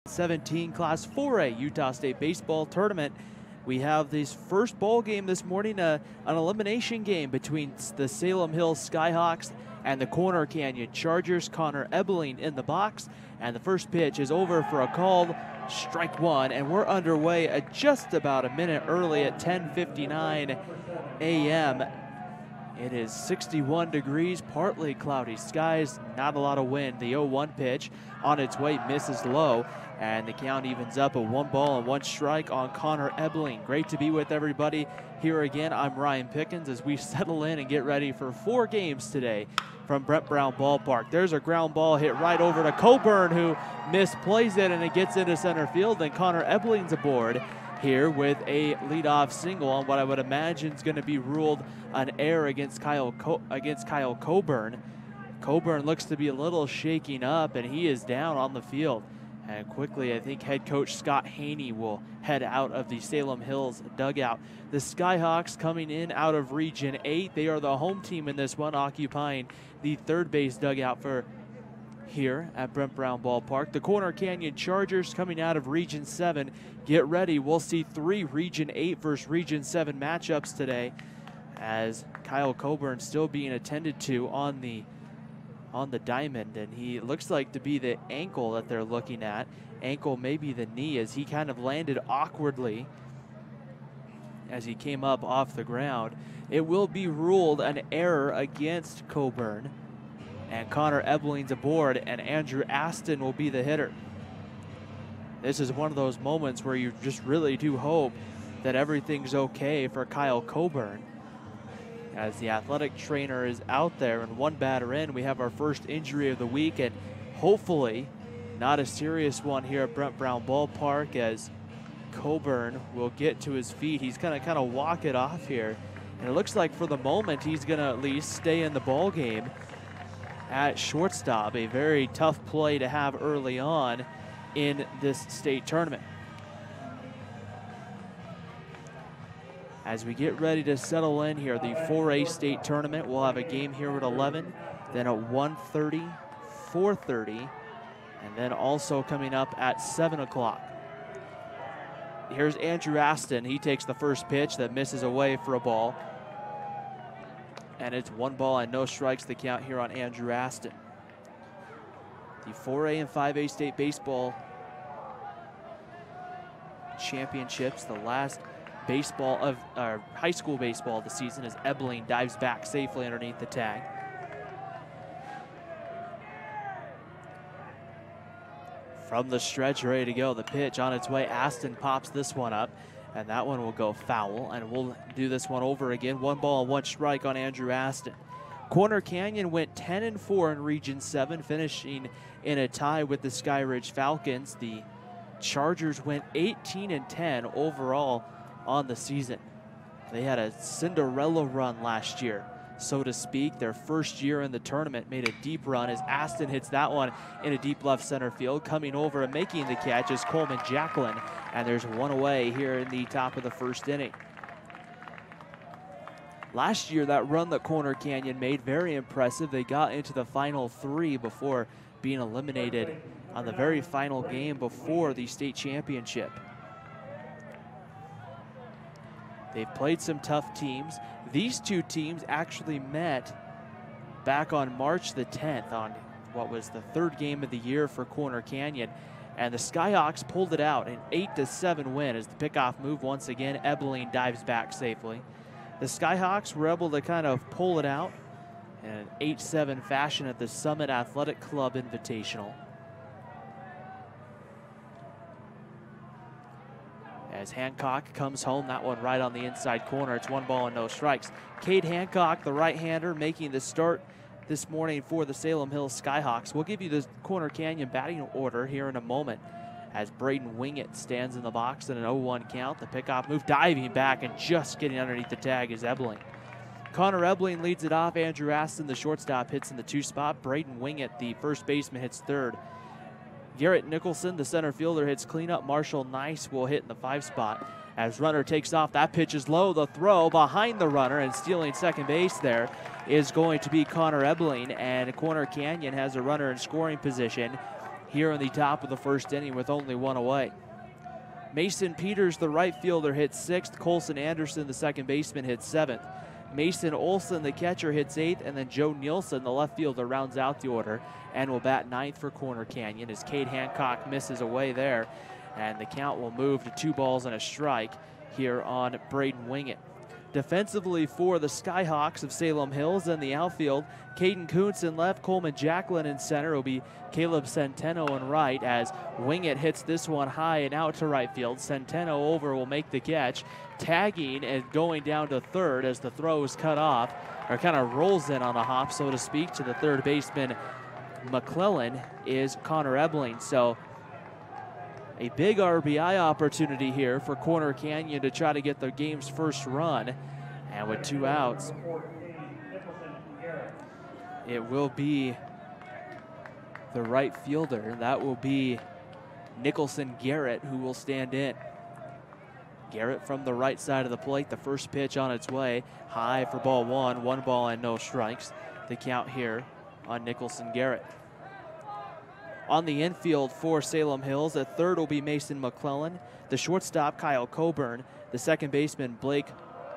17 Class 4A Utah State Baseball Tournament. We have this first ball game this morning, an elimination game between the Salem Hills Skyhawks and the Corner Canyon Chargers. Connor Ebeling in the box, and the first pitch is over for a called strike one, and we're underway at just about a minute early at 10:59 a.m. It is 61 degrees, partly cloudy skies, not a lot of wind. The 0-1 pitch on its way misses low, and the count evens up at 1 ball and 1 strike on Connor Ebeling. Great to be with everybody here again. I'm Ryan Pickens as we settle in and get ready for 4 games today from Brent Brown Ballpark. There's a ground ball hit right over to Coburn, who misplays it, and it gets into center field, and Connor Ebeling's aboard here with a leadoff single on what I would imagine is going to be ruled an error against Kyle Coburn. Coburn looks to be a little shaking up, and he is down on the field. And quickly, I think head coach Scott Haney will head out of the Salem Hills dugout. The Skyhawks coming in out of Region 8. They are the home team in this one, occupying the third base dugout for here at Brent Brown Ballpark. The Corner Canyon Chargers coming out of Region 7. Get ready, we'll see 3 Region 8 versus Region 7 matchups today, as Kyle Coburn still being attended to on the diamond, and he looks like to be the ankle that they're looking at. Ankle, maybe the knee, as he kind of landed awkwardly as he came up off the ground. It will be ruled an error against Coburn, and Connor Ebeling's aboard, and Andrew Aston will be the hitter. This is one of those moments where you just really do hope that everything's okay for Kyle Coburn, as the athletic trainer is out there, and 1 batter in, we have our first injury of the week, and hopefully not a serious one here at Brent Brown Ballpark, as Coburn will get to his feet. He's going to kind of walk it off here, and it looks like for the moment he's going to at least stay in the ball game at shortstop. A very tough play to have early on in this state tournament. As we get ready to settle in here, the 4A state tournament, we'll have a game here at 11, then at 1:30, 4:30, and then also coming up at 7 o'clock. Here's Andrew Aston. He takes the first pitch that misses away for a ball, and it's 1 ball and no strikes, the count here on Andrew Aston. The 4A and 5A state baseball championships, the last baseball of high school baseball of the season, as Ebeling dives back safely underneath the tag. From the stretch, ready to go. The pitch on its way. Aston pops this one up, and that one will go foul, and we'll do this one over again. 1 ball and 1 strike on Andrew Aston. Corner Canyon went 10-4 in Region 7, finishing in a tie with the Skyridge Falcons. The Chargers went 18-10 overall on the season. They had a Cinderella run last year, so to speak. Their first year in the tournament, made a deep run as Aston hits that one in a deep left center field. Coming over and making the catch is Coleman Jacqueline, and there's 1 away here in the top of the first inning. Last year, that run that Corner Canyon made, very impressive. They got into the final 3 before being eliminated on the very final game before the state championship. They've played some tough teams. These 2 teams actually met back on March the 10th on what was the 3rd game of the year for Corner Canyon. And the Skyhawks pulled it out, an 8-7 win as the pickoff move once again. Ebeling dives back safely. The Skyhawks were able to kind of pull it out in an 8-7 fashion at the Summit Athletic Club Invitational. As Hancock comes home, that one right on the inside corner. It's 1 ball and no strikes. Cade Hancock, the right-hander, making the start this morning for the Salem Hills Skyhawks. We'll give you the Corner Canyon batting order here in a moment, as Braden Wingett stands in the box in an 0-1 count. The pickoff move, diving back and just getting underneath the tag is Ebeling. Connor Ebeling leads it off. Andrew Aston, the shortstop, hits in the 2 spot. Braden Wingett, the first baseman, hits 3rd. Garrett Nicholson, the center fielder, hits cleanup. Marshall Nice will hit in the 5 spot. As runner takes off, that pitch is low. The throw behind the runner, and stealing second base there is going to be Connor Ebeling, and Corner Canyon has a runner in scoring position here in the top of the first inning with only one away. Mason Peters, the right fielder, hits 6th. Colson Anderson, the second baseman, hits 7th. Mason Olson, the catcher, hits 8th, and then Joe Nielsen, the left fielder, rounds out the order and will bat 9th for Corner Canyon as Cade Hancock misses away there, and the count will move to 2 balls and a strike here on Braden Wingett. Defensively for the Skyhawks of Salem Hills in the outfield, Caden Kuntz in left, Coleman Jacklin in center. Will be Caleb Centeno in right as Wingett hits this one high and out to right field. Centeno over will make the catch, tagging and going down to third as the throw is cut off, or kind of rolls in on a hop, so to speak, to the third baseman McClellan is Connor Ebling. So a big RBI opportunity here for Corner Canyon to try to get the game's first run. And with 2 outs, it will be the right fielder. That will be Nicholson Garrett, who will stand in. Garrett from the right side of the plate. The first pitch on its way. High for ball 1. 1 ball and no strikes. The count here on Nicholson Garrett. On the infield for Salem Hills, at third will be Mason McClellan. The shortstop, Kyle Coburn. The second baseman, Blake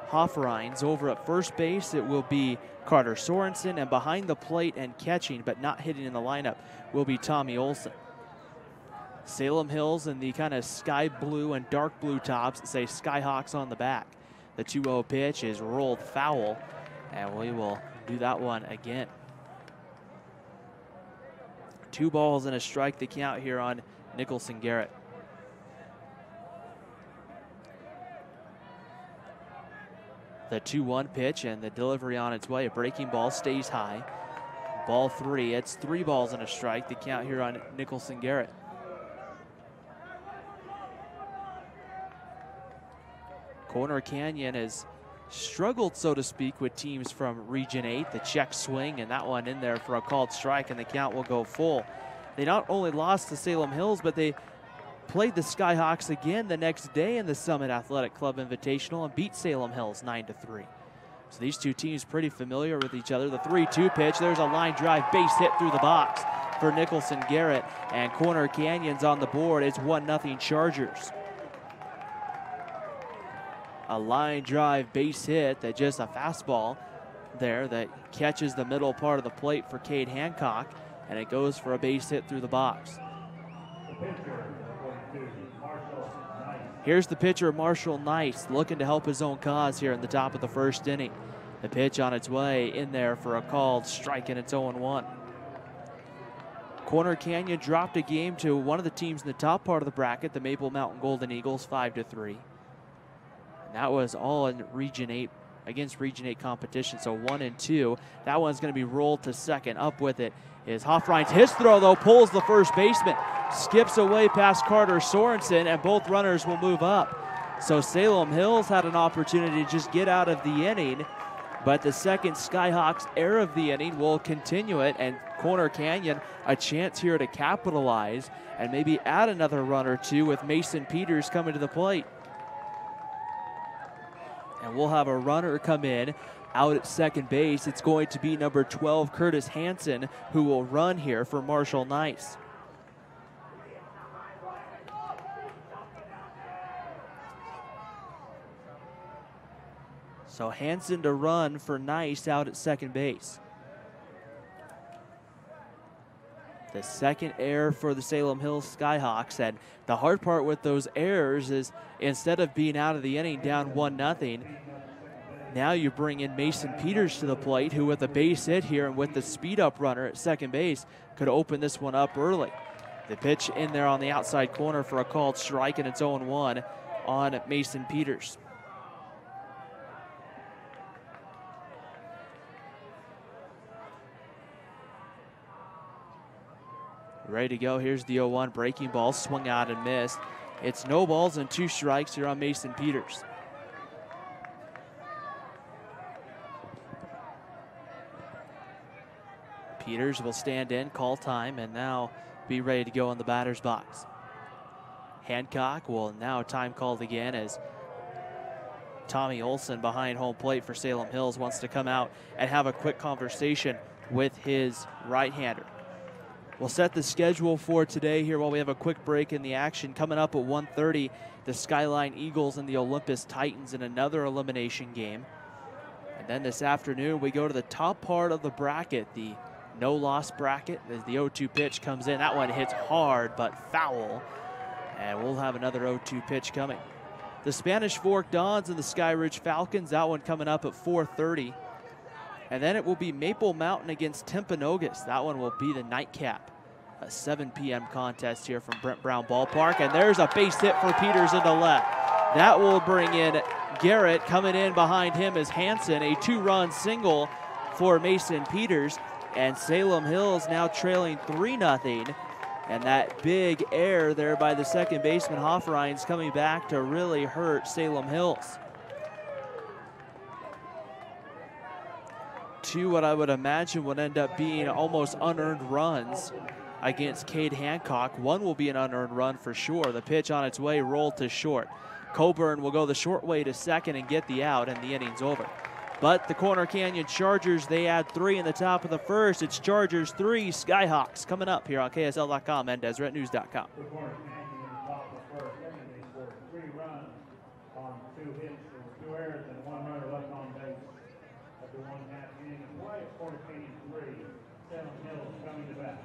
Hofreins. Over at first base, it will be Carter Sorensen. And behind the plate and catching, but not hitting in the lineup, will be Tommy Olson. Salem Hills in the kind of sky blue and dark blue tops that say Skyhawks on the back. The 2-0 pitch is rolled foul, and we will do that one again. 2 balls and a strike, the count here on Nicholson Garrett. The 2-1 pitch and the delivery on its way. A breaking ball stays high. Ball 3. It's 3 balls and a strike, the count here on Nicholson Garrett. Corner Canyon has struggled, so to speak, with teams from Region 8. The check swing and that one in there for a called strike, and the count will go full. They not only lost to Salem Hills, but they played the Skyhawks again the next day in the Summit Athletic Club Invitational and beat Salem Hills 9-3. So these two teams pretty familiar with each other. The 3-2 pitch, there's a line drive base hit through the box for Nicholson Garrett, and Corner Canyon's on the board. It's 1-0 Chargers. A line drive base hit that just a fastball there that catches the middle part of the plate for Cade Hancock, and it goes for a base hit through the box. Here's the pitcher, Marshall Nice, looking to help his own cause here in the top of the first inning. The pitch on its way in there for a called strike, and it's 0-1. Corner Canyon dropped a game to one of the teams in the top part of the bracket, the Maple Mountain Golden Eagles, 5-3. That was all in Region 8, against Region 8 competition, so 1-2. That one's going to be rolled to second. Up with it is Hofreins. His throw, though, pulls the first baseman. Skips away past Carter Sorensen, and both runners will move up. So Salem Hills had an opportunity to just get out of the inning, but the second Skyhawks error of the inning will continue it, and Corner Canyon a chance here to capitalize and maybe add another run or two with Mason Peters coming to the plate. And we'll have a runner come in out at second base. It's going to be number 12, Curtis Hansen, who will run here for Marshall Nice. So Hansen to run for Nice out at second base. The second error for the Salem Hills Skyhawks, and the hard part with those errors is instead of being out of the inning down 1-0, now you bring in Mason Peters to the plate, who with a base hit here and with the speed up runner at second base could open this one up early. The pitch in there on the outside corner for a called strike, and it's 0-1 on Mason Peters. Ready to go. Here's the 0-1 breaking ball, swung out and missed. It's no balls and 2 strikes here on Mason Peters. Peters will stand in, call time, and now be ready to go in the batter's box. Hancock will now time called again as Tommy Olson behind home plate for Salem Hills wants to come out and have a quick conversation with his right-hander. We'll set the schedule for today here while we have a quick break in the action. Coming up at 1:30, the Skyline Eagles and the Olympus Titans in another elimination game. And then this afternoon, we go to the top part of the bracket, the no-loss bracket, as the 0-2 pitch comes in. That one hits hard, but foul. And we'll have another 0-2 pitch coming. The Spanish Fork Dons and the Sky Ridge Falcons, that one coming up at 4:30. And then it will be Maple Mountain against Timpanogos. That one will be the nightcap. A 7 p.m. contest here from Brent Brown Ballpark. And there's a base hit for Peters into left. That will bring in Garrett. Coming in behind him is Hanson, a 2-run single for Mason Peters. And Salem Hills now trailing 3-0. And that big error there by the second baseman Hofreins coming back to really hurt Salem Hills. 2 what I would imagine would end up being almost unearned runs against Cade Hancock. 1 will be an unearned run for sure. The pitch on its way rolled to short. Coburn will go the short way to second and get the out, and the inning's over. But the Corner Canyon Chargers, they add 3 in the top of the first. It's Chargers 3, Skyhawks coming up here on KSL.com and DeseretNews.com. The Corner Canyon in the top of the first inning, they scored 3 runs on 2 hits. There were 2 errors and 1 runner left on base. After 1.5 innings of play, Corner Canyon 3, Salem Hills coming to bat.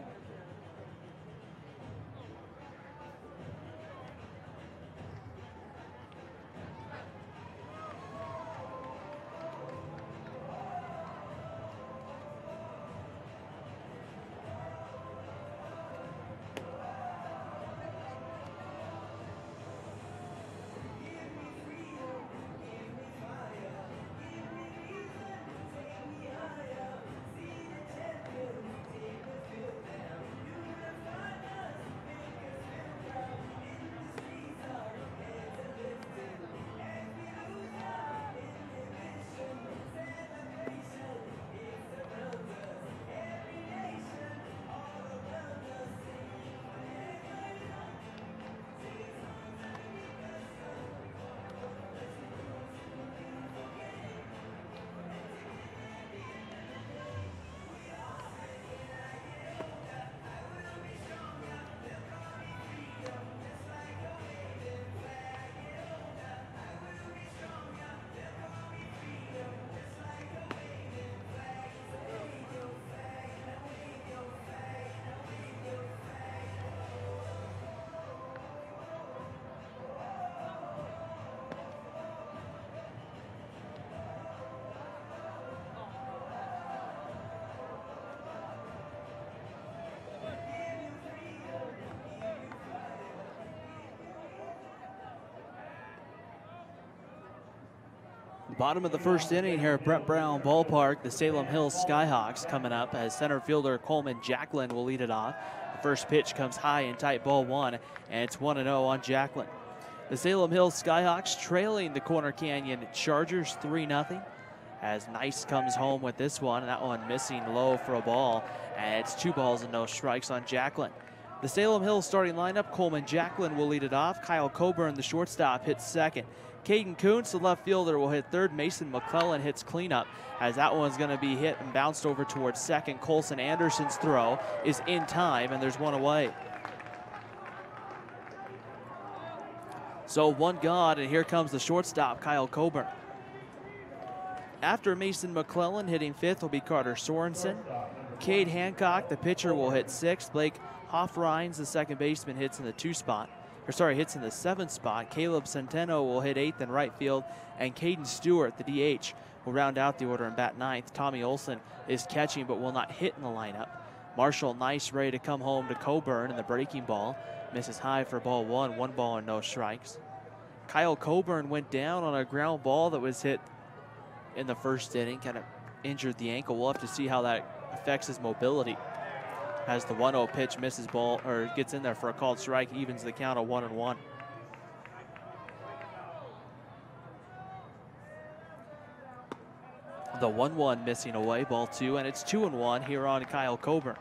Bottom of the first inning here at Brent Brown Ballpark. The Salem Hills Skyhawks coming up as center fielder Coleman Jacklin will lead it off. The first pitch comes high and tight, ball 1, and it's 1-0 on Jacklin. The Salem Hills Skyhawks trailing the Corner Canyon Chargers 3-0 as Nice comes home with this one. That one missing low for a ball, and it's 2 balls and no strikes on Jacklin. The Salem Hills starting lineup, Coleman Jacklin will lead it off. Kyle Coburn, the shortstop, hits second. Caden Kuntz, the left fielder, will hit third. Mason McClellan hits cleanup as that one's going to be hit and bounced over towards second. Colson Anderson's throw is in time, and there's 1 away. So 1 gone, and here comes the shortstop, Kyle Coburn. After Mason McClellan, hitting 5th will be Carter Sorensen. Cade Hancock, the pitcher, will hit 6th. Blake Hofreins, the second baseman, hits in the 7th spot. Caleb Centeno will hit 8th in right field, and Caden Stewart, the DH, will round out the order and bat 9th. Tommy Olson is catching but will not hit in the lineup. Marshall Nice ready to come home to Coburn, and the breaking ball misses high for ball 1, 1 ball and no strikes. Kyle Coburn went down on a ground ball that was hit in the first inning, kind of injured the ankle. We'll have to see how that affects his mobility. As the 1-0 pitch misses ball, or gets in there for a called strike, evens the count of 1-1. The 1-1 missing away, ball 2, and it's 2-1 here on Kyle Coburn.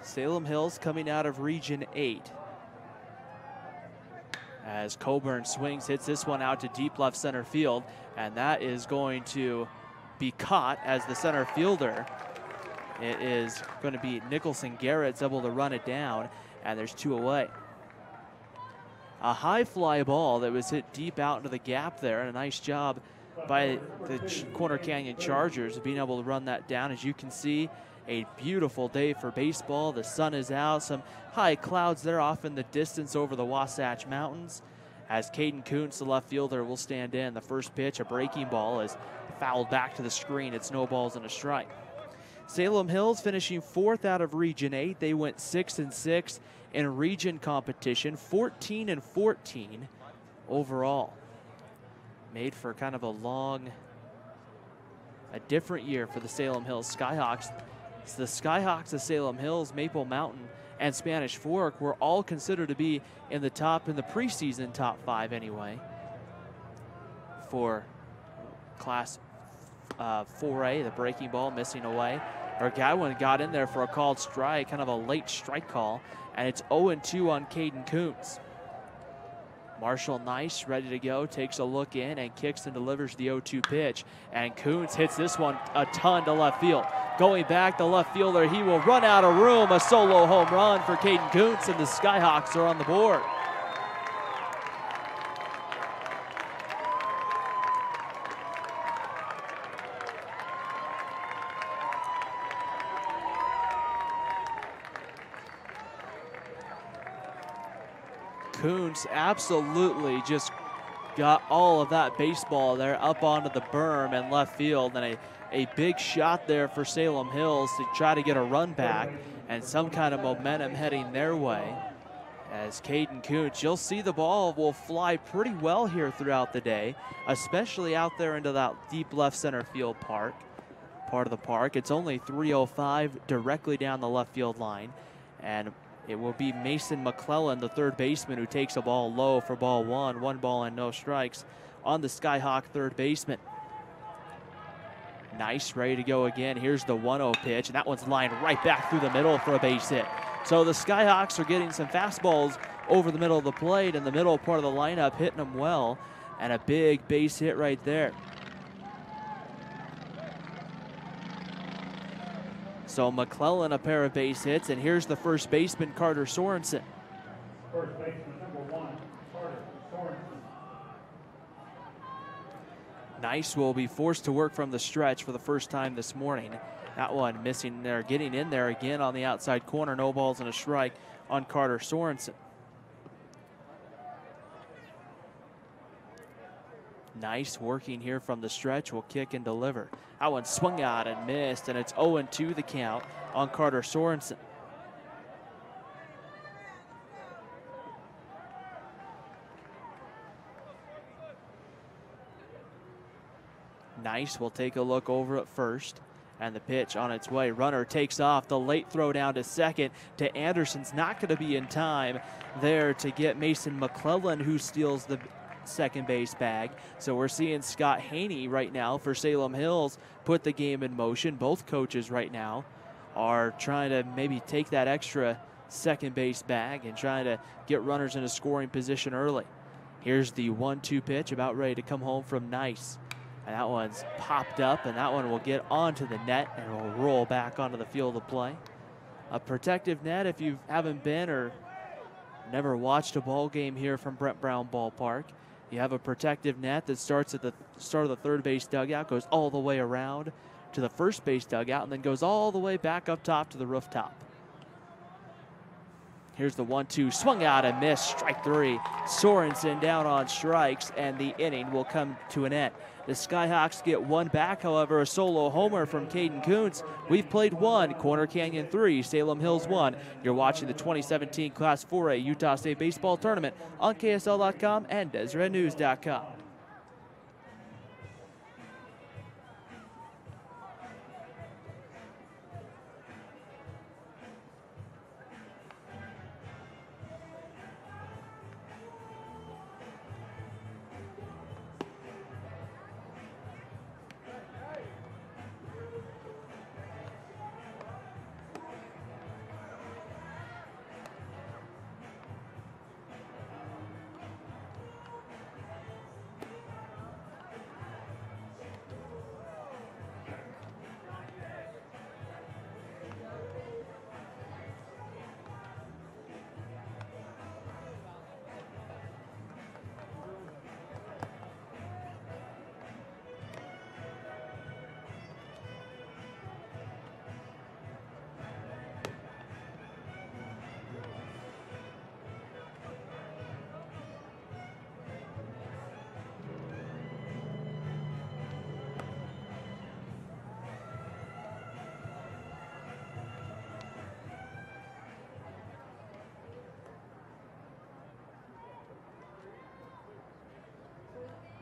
Salem Hills coming out of Region 8. As Coburn swings, hits this one out to deep left center field, and that is going to be caught as the center fielder It is going to be Nicholson Garrett's able to run it down, and there's 2 away. A high fly ball that was hit deep out into the gap there, and a nice job by the Corner Canyon Chargers of being able to run that down. As you can see, a beautiful day for baseball. The sun is out, some high clouds there off in the distance over the Wasatch Mountains. As Caden Kuntz, the left fielder, will stand in. The first pitch, a breaking ball, is fouled back to the screen. It's no balls and a strike. Salem Hills finishing 4th out of Region 8. They went 6-6 in region competition, 14-14 overall. Made for kind of a different year for the Salem Hills Skyhawks. The Skyhawks of Salem Hills, Maple Mountain, and Spanish Fork were all considered to be in the preseason top 5 anyway for Class 4A. The breaking ball missing away. Godwin got in there for a called strike, kind of a late strike call, and it's 0-2 on Caden Kuntz. Marshall Nice ready to go, takes a look in and kicks and delivers the 0-2 pitch. And Kuntz hits this one a ton to left field. Going back, the left fielder, he will run out of room. A solo home run for Caden Kuntz, and the Skyhawks are on the board. Kuntz absolutely just got all of that baseball there up onto the berm and left field, and a big shot there for Salem Hills to try to get a run back and some kind of momentum heading their way. As Caden Kuntz, you'll see the ball will fly pretty well here throughout the day, especially out there into that deep left center field part of the park. It's only 305 directly down the left field line, and it will be Mason McClellan, the third baseman, who takes a ball low for ball 1. 1 ball and no strikes on the Skyhawk third baseman. Nice, ready to go again. Here's the 1-0 pitch, and that one's lined right back through the middle for a base hit. So the Skyhawks are getting some fastballs over the middle of the plate, and the middle part of the lineup hitting them well, and a big base hit right there. So McClellan a pair of base hits, and here's the first baseman, Carter Sorensen. First baseman, number 1, Carter Sorensen. Nice will be forced to work from the stretch for the first time this morning. That one missing there, getting in there again on the outside corner. No balls and a strike on Carter Sorensen. Nice working here from the stretch, will kick and deliver. That one swung out and missed, and it's 0-2 the count on Carter Sorensen. Nice will take a look over at first, and the pitch on its way. Runner takes off. The late throw down to second to Anderson's not going to be in time there to get Mason McClellan, who steals the second base bag. So we're seeing Scott Haney right now for Salem Hills put the game in motion. Both coaches right now are trying to maybe take that extra second base bag and trying to get runners in a scoring position early. Here's the 1-2 pitch, about ready to come home from Nice. And that one's popped up, and that one will get onto the net and will roll back onto the field of play. A protective net, if you haven't been or never watched a ball game here from Brent Brown Ballpark, you have a protective net that starts at the start of the third base dugout, goes all the way around to the first base dugout, and then goes all the way back up top to the rooftop. Here's the 1-2, swung out and missed, strike 3. Sorensen down on strikes, and the inning will come to an end. The Skyhawks get one back, however, a solo homer from Caden Kuntz. We've played 1, Corner Canyon 3, Salem Hills 1. You're watching the 2017 Class 4A Utah State Baseball Tournament on KSL.com and DeseretNews.com.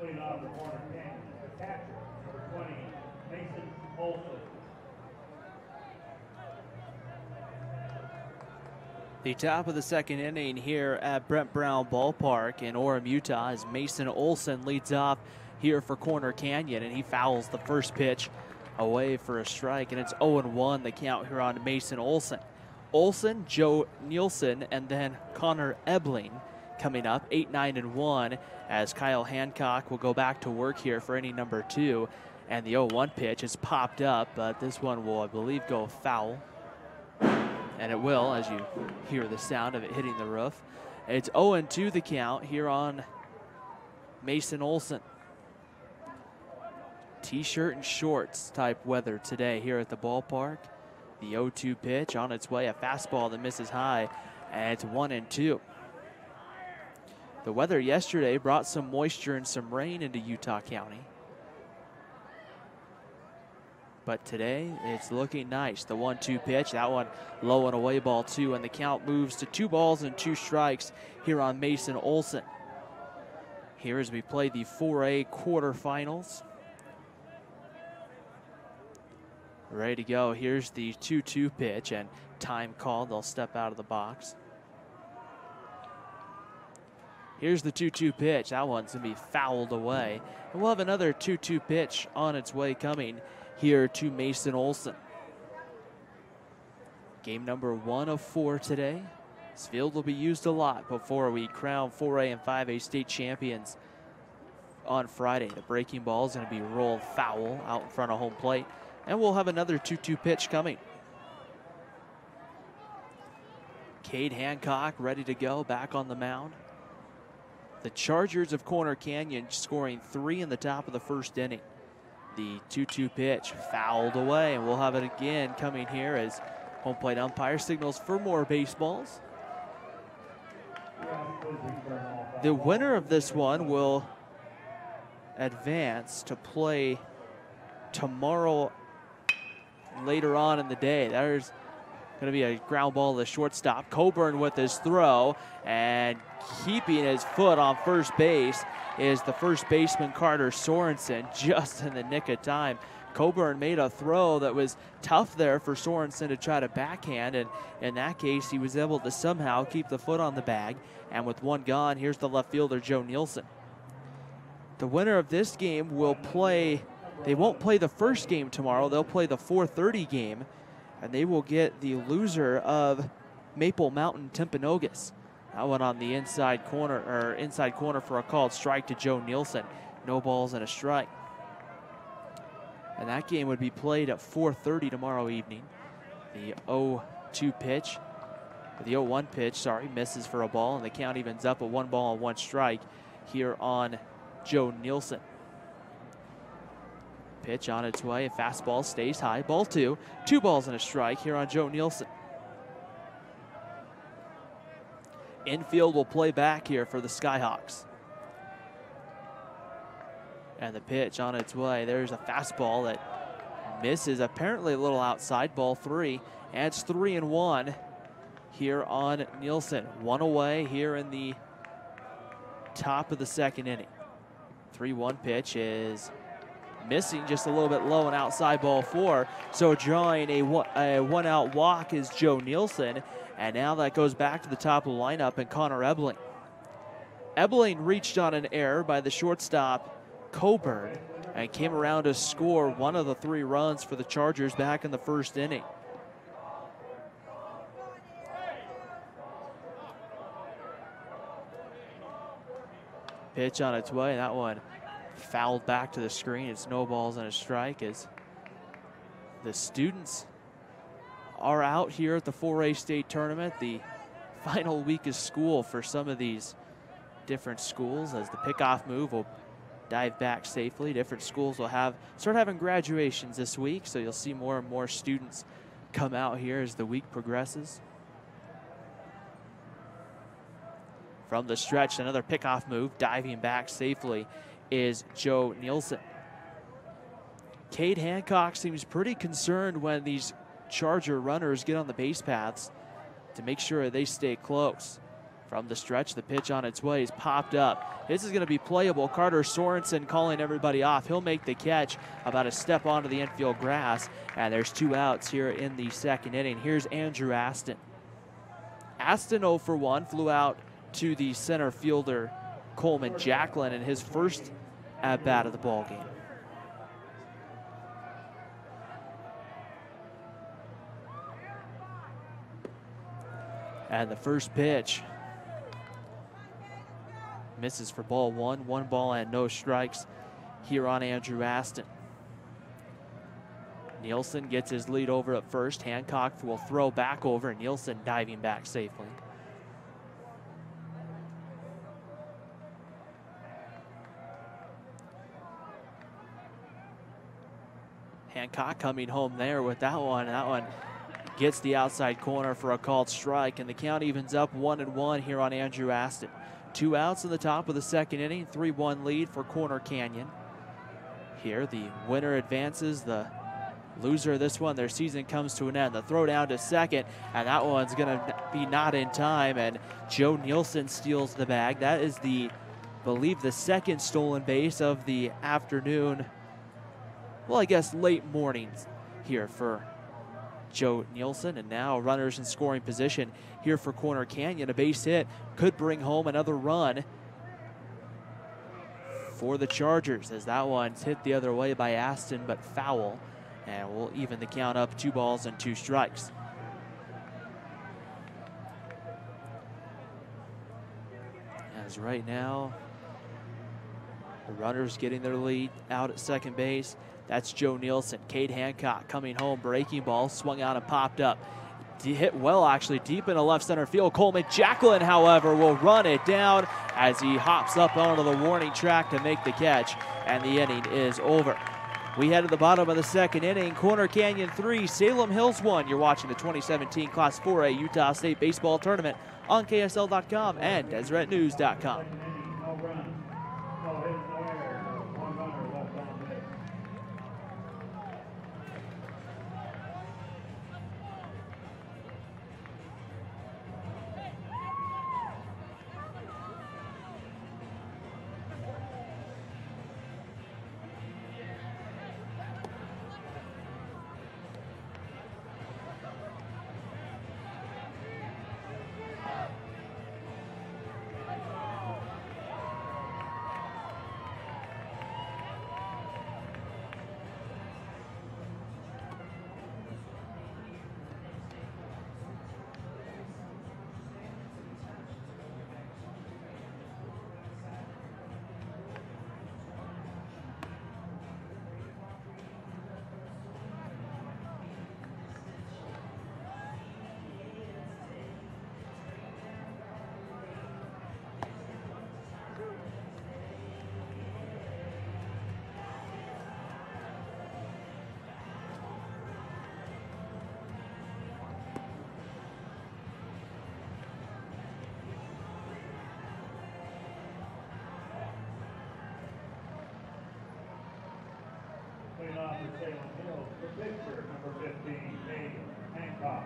lead off the corner canyon. The catcher, number 20, Mason Olson. The top of the second inning here at Brent Brown Ballpark in Orem, Utah, as Mason Olson leads off here for Corner Canyon, and he fouls the first pitch away for a strike, and it's 0-1 the count here on Mason Olson. Olson, Joe Nielsen, and then Connor Ebling coming up, 8, 9, and 1, as Kyle Hancock will go back to work here for inning number 2, and the 0-1 pitch is popped up, but this one will, I believe, go foul. And it will, as you hear the sound of it hitting the roof. It's 0-2 the count here on Mason Olson. T-shirt and shorts type weather today here at the ballpark. The 0-2 pitch on its way, a fastball that misses high, and it's 1-2. The weather yesterday brought some moisture and some rain into Utah County. But today, it's looking nice. The 1-2 pitch, that one low and away, ball 2, and the count moves to 2 balls and 2 strikes here on Mason Olson. Here as we play the 4A quarterfinals. Ready to go. Here's the 2-2 pitch, and time called. They'll step out of the box. Here's the 2-2 pitch. That one's going to be fouled away. And we'll have another 2-2 pitch on its way coming here to Mason Olson. Game number 1 of 4 today. This field will be used a lot before we crown 4A and 5A state champions on Friday. The breaking ball is going to be rolled foul out in front of home plate. And we'll have another 2-2 pitch coming. Cade Hancock ready to go, back on the mound. The Chargers of Corner Canyon scoring 3 in the top of the first inning. The 2-2 pitch fouled away, and we'll have it again coming here as home plate umpire signals for more baseballs. The winner of this one will advance to play tomorrow later on in the day. There's going to be a ground ball to the shortstop. Coburn with his throw, and keeping his foot on first base is the first baseman Carter Sorensen, just in the nick of time. Coburn made a throw that was tough there for Sorensen to try to backhand, and in that case he was able to somehow keep the foot on the bag. And with one gone, here's the left fielder Joe Nielsen. The winner of this game will play, they won't play the first game tomorrow, they'll play the 4:30 game, and they will get the loser of Maple Mountain Timpanogos. That one on the inside corner for a called strike to Joe Nielsen. No balls and a strike. And that game would be played at 4:30 tomorrow evening. The 0-2 pitch, the 0-1 pitch, sorry, misses for a ball, and the count evens up at 1 ball and 1 strike here on Joe Nielsen. Pitch on its way, a fastball stays high, ball 2. 2 balls and a strike here on Joe Nielsen. Infield will play back here for the Skyhawks. And the pitch on its way. There's a fastball that misses, apparently a little outside, ball 3. And it's 3-1 here on Nielsen. 1 away here in the top of the second inning. 3-1 pitch is missing just a little bit low and outside, ball 4. So drawing a one out walk is Joe Nielsen. And now that goes back to the top of the lineup and Connor Ebling. Ebling reached on an error by the shortstop Coburn and came around to score 1 of the 3 runs for the Chargers back in the first inning. Pitch on its way, that one fouled back to the screen. It's no balls and a strike as the students are out here at the 4A state tournament. The final week of school for some of these different schools, as the pickoff move will dive back safely. Different schools will start having graduations this week, so you'll see more and more students come out here as the week progresses. From the stretch, another pickoff move, diving back safely is Joe Nielsen. Cade Hancock seems pretty concerned when these Charger runners get on the base paths to make sure they stay close. From the stretch, the pitch on its way is popped up. This is going to be playable. Carter Sorensen calling everybody off. He'll make the catch about a step onto the infield grass, and there's 2 outs here in the second inning. Here's Andrew Aston. Aston 0 for 1, flew out to the center fielder Coleman Jacklin in his first at-bat of the ball game. And the first pitch misses for ball 1. 1 ball and no strikes here on Andrew Aston. Nielsen gets his lead over at first. Hancock will throw back over, and Nielsen diving back safely. Hancock coming home there with that one. That one gets the outside corner for a called strike, and the count evens up 1-1 here on Andrew Aston. 2 outs in the top of the second inning, 3-1 lead for Corner Canyon. Here, the winner advances. The loser of this one, their season comes to an end. The throw down to second, and that one's going to be not in time, and Joe Nielsen steals the bag. That is I believe the second stolen base of the afternoon. Well, I guess late mornings here for Joe Nielsen, and now runners in scoring position here for Corner Canyon. A base hit could bring home another run for the Chargers, as that one's hit the other way by Aston, but foul, and we'll even the count up 2 balls and 2 strikes. As right now, the runners getting their lead out at second base. That's Joe Nielsen. Cade Hancock coming home, breaking ball, swung out and popped up. Hit well, actually, deep in the left center field. Coleman Jacklin, however, will run it down as he hops up onto the warning track to make the catch, and the inning is over. We head to the bottom of the second inning. Corner Canyon 3, Salem Hills 1. You're watching the 2017 Class 4A Utah State Baseball Tournament on KSL.com and DeseretNews.com. No runs, no hits, no errors, 1 runner left on base. Leading off for Salem Hills, the pitcher, number 15, Cade Hancock.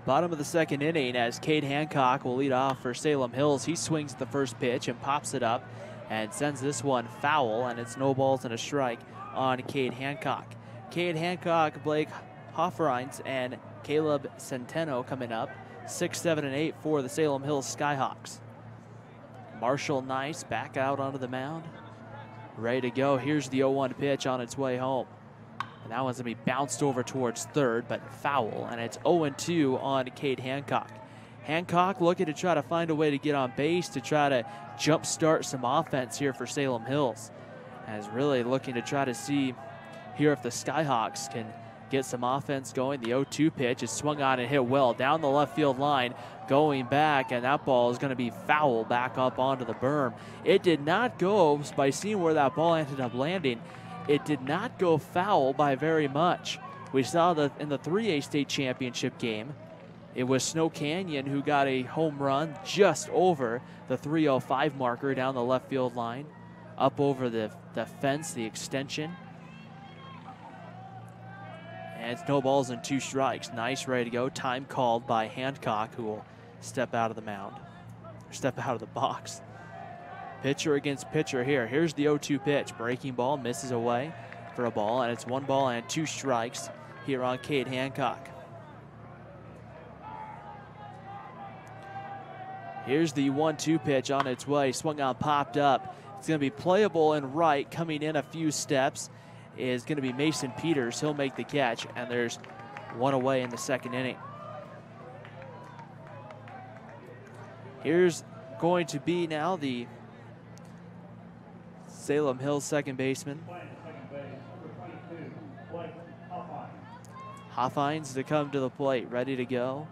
Bottom of the second inning, as Cade Hancock will lead off for Salem Hills. He swings at the first pitch and pops it up and sends this one foul, and it's no balls and a strike on Cade Hancock. Cade Hancock, Blake Hoffereins, and Caleb Centeno coming up. 6, 7, and 8 for the Salem Hills Skyhawks. Marshall Nice back out onto the mound, ready to go. Here's the 0-1 pitch on its way home. And that one's going to be bounced over towards third, but foul, and it's 0-2 on Cade Hancock. Hancock looking to try to find a way to get on base to try to jumpstart some offense here for Salem Hills. As really looking to try to see here if the Skyhawks can get some offense going. The 0-2 pitch is swung on and hit well down the left field line, going back, and that ball is going to be foul back up onto the berm. It did not go, by seeing where that ball ended up landing, it did not go foul by very much. We saw that in the 3A state championship game, it was Snow Canyon who got a home run just over the 305 marker down the left field line, up over the fence, the extension. And it's no balls and 2 strikes. Nice, ready to go. Time called by Hancock, who will step out of the mound, or step out of the box. Pitcher against pitcher here. Here's the 0-2 pitch. Breaking ball, misses away for a ball, and it's 1 ball and 2 strikes here on Cade Hancock. Here's the 1-2 pitch on its way. Swung on, popped up. It's going to be playable and right. Coming in a few steps is going to be Mason Peters. He'll make the catch, and there's 1 away in the 2nd inning. Here's going to be now the Salem Hills second baseman. Hoffines to come to the plate, ready to go.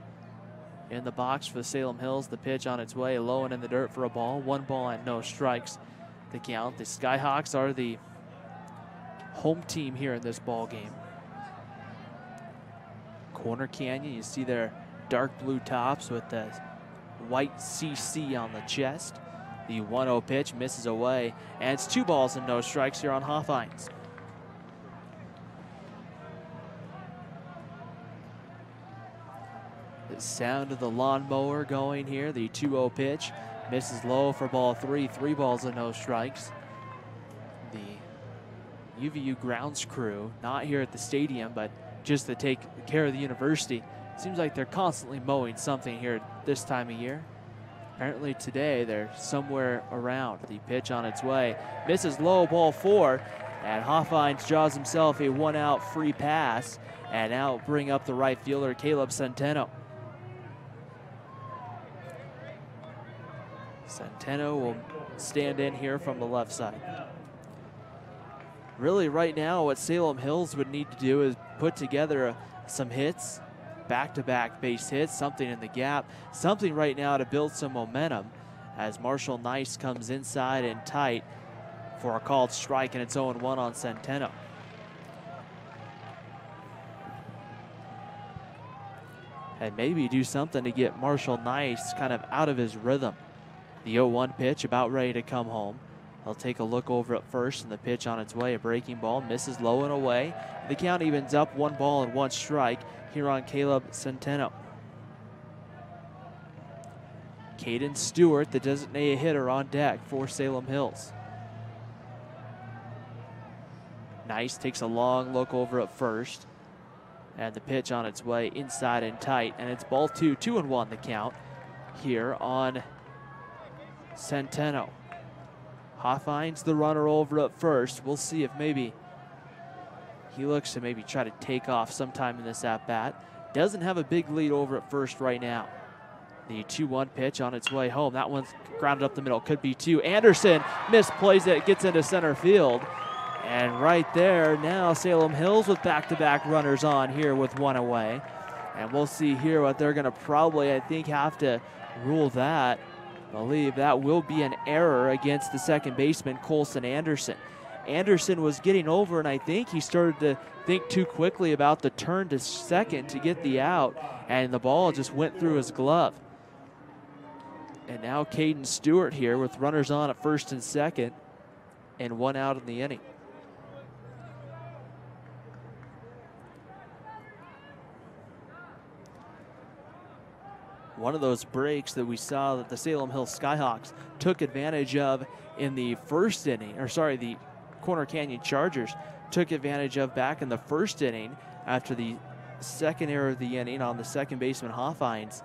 In the box for Salem Hills, the pitch on its way, low and in the dirt for a ball. 1 ball and no strikes to count. The Skyhawks are the home team here in this ball game. Corner Canyon, you see their dark blue tops with the white CC on the chest. The 1-0 pitch misses away, and it's 2 balls and no strikes here on Hoffines. The sound of the lawnmower going here. The 2-0 pitch misses low for ball 3. 3 balls and no strikes. The UVU grounds crew, not here at the stadium, but just to take care of the university. Seems like they're constantly mowing something here this time of year. Apparently today they're somewhere around. The pitch on its way. Misses low, ball 4. And Hoffines draws himself a 1-out free pass. And now bring up the right fielder, Caleb Centeno. Centeno will stand in here from the left side. Really right now what Salem Hills would need to do is put together some hits, back-to-back base hits, something in the gap, something right now to build some momentum as Marshall Nice comes inside and tight for a called strike, and it's 0-1 on Centeno. And maybe do something to get Marshall Nice kind of out of his rhythm. The 0-1 pitch about ready to come home. They'll take a look over at first, and the pitch on its way, a breaking ball, misses low and away. The count evens up, 1 ball and 1 strike here on Caleb Centeno. Caden Stewart, the designated hitter, on deck for Salem Hills. Nice takes a long look over at first, and the pitch on its way inside and tight, and it's ball 2, 2-1 the count here on Centeno. Hoffines the runner over at first. We'll see if maybe he looks to maybe try to take off sometime in this at-bat. Doesn't have a big lead over at first right now. The 2-1 pitch on its way home. That one's grounded up the middle. Could be 2. Anderson misplays it, gets into center field. And right there, now Salem Hills with back-to-back runners on here with 1 away. And we'll see here what they're going to probably, I think, have to rule that. I believe that will be an error against the second baseman, Colson Anderson. Anderson was getting over, and I think he started to think too quickly about the turn to second to get the out, and the ball just went through his glove. And now Caden Stewart here with runners on at first and second, and 1 out in the inning. One of those breaks that we saw that the Salem Hills Skyhawks took advantage of in the first inning, or sorry, the Corner Canyon Chargers took advantage of back in the first inning after the second error of the inning on the second baseman Hoffines.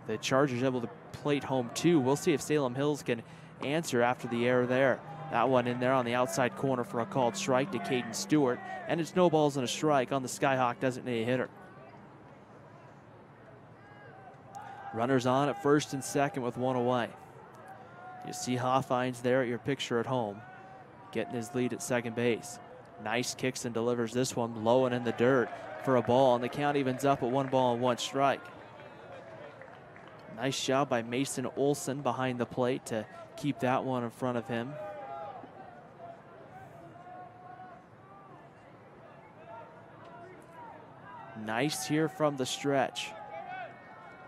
The Chargers able to plate home 2. We'll see if Salem Hills can answer after the error there. That one in there on the outside corner for a called strike to Caden Stewart, and it's no balls and a strike on the Skyhawk designated hitter. Runners on at first and second with 1 away. You see Hoffines there at your picture at home, getting his lead at second base. Nice kicks and delivers this one low and in the dirt for a ball, and the count evens up at 1 ball and 1 strike. Nice job by Mason Olson behind the plate to keep that one in front of him. Nice here from the stretch.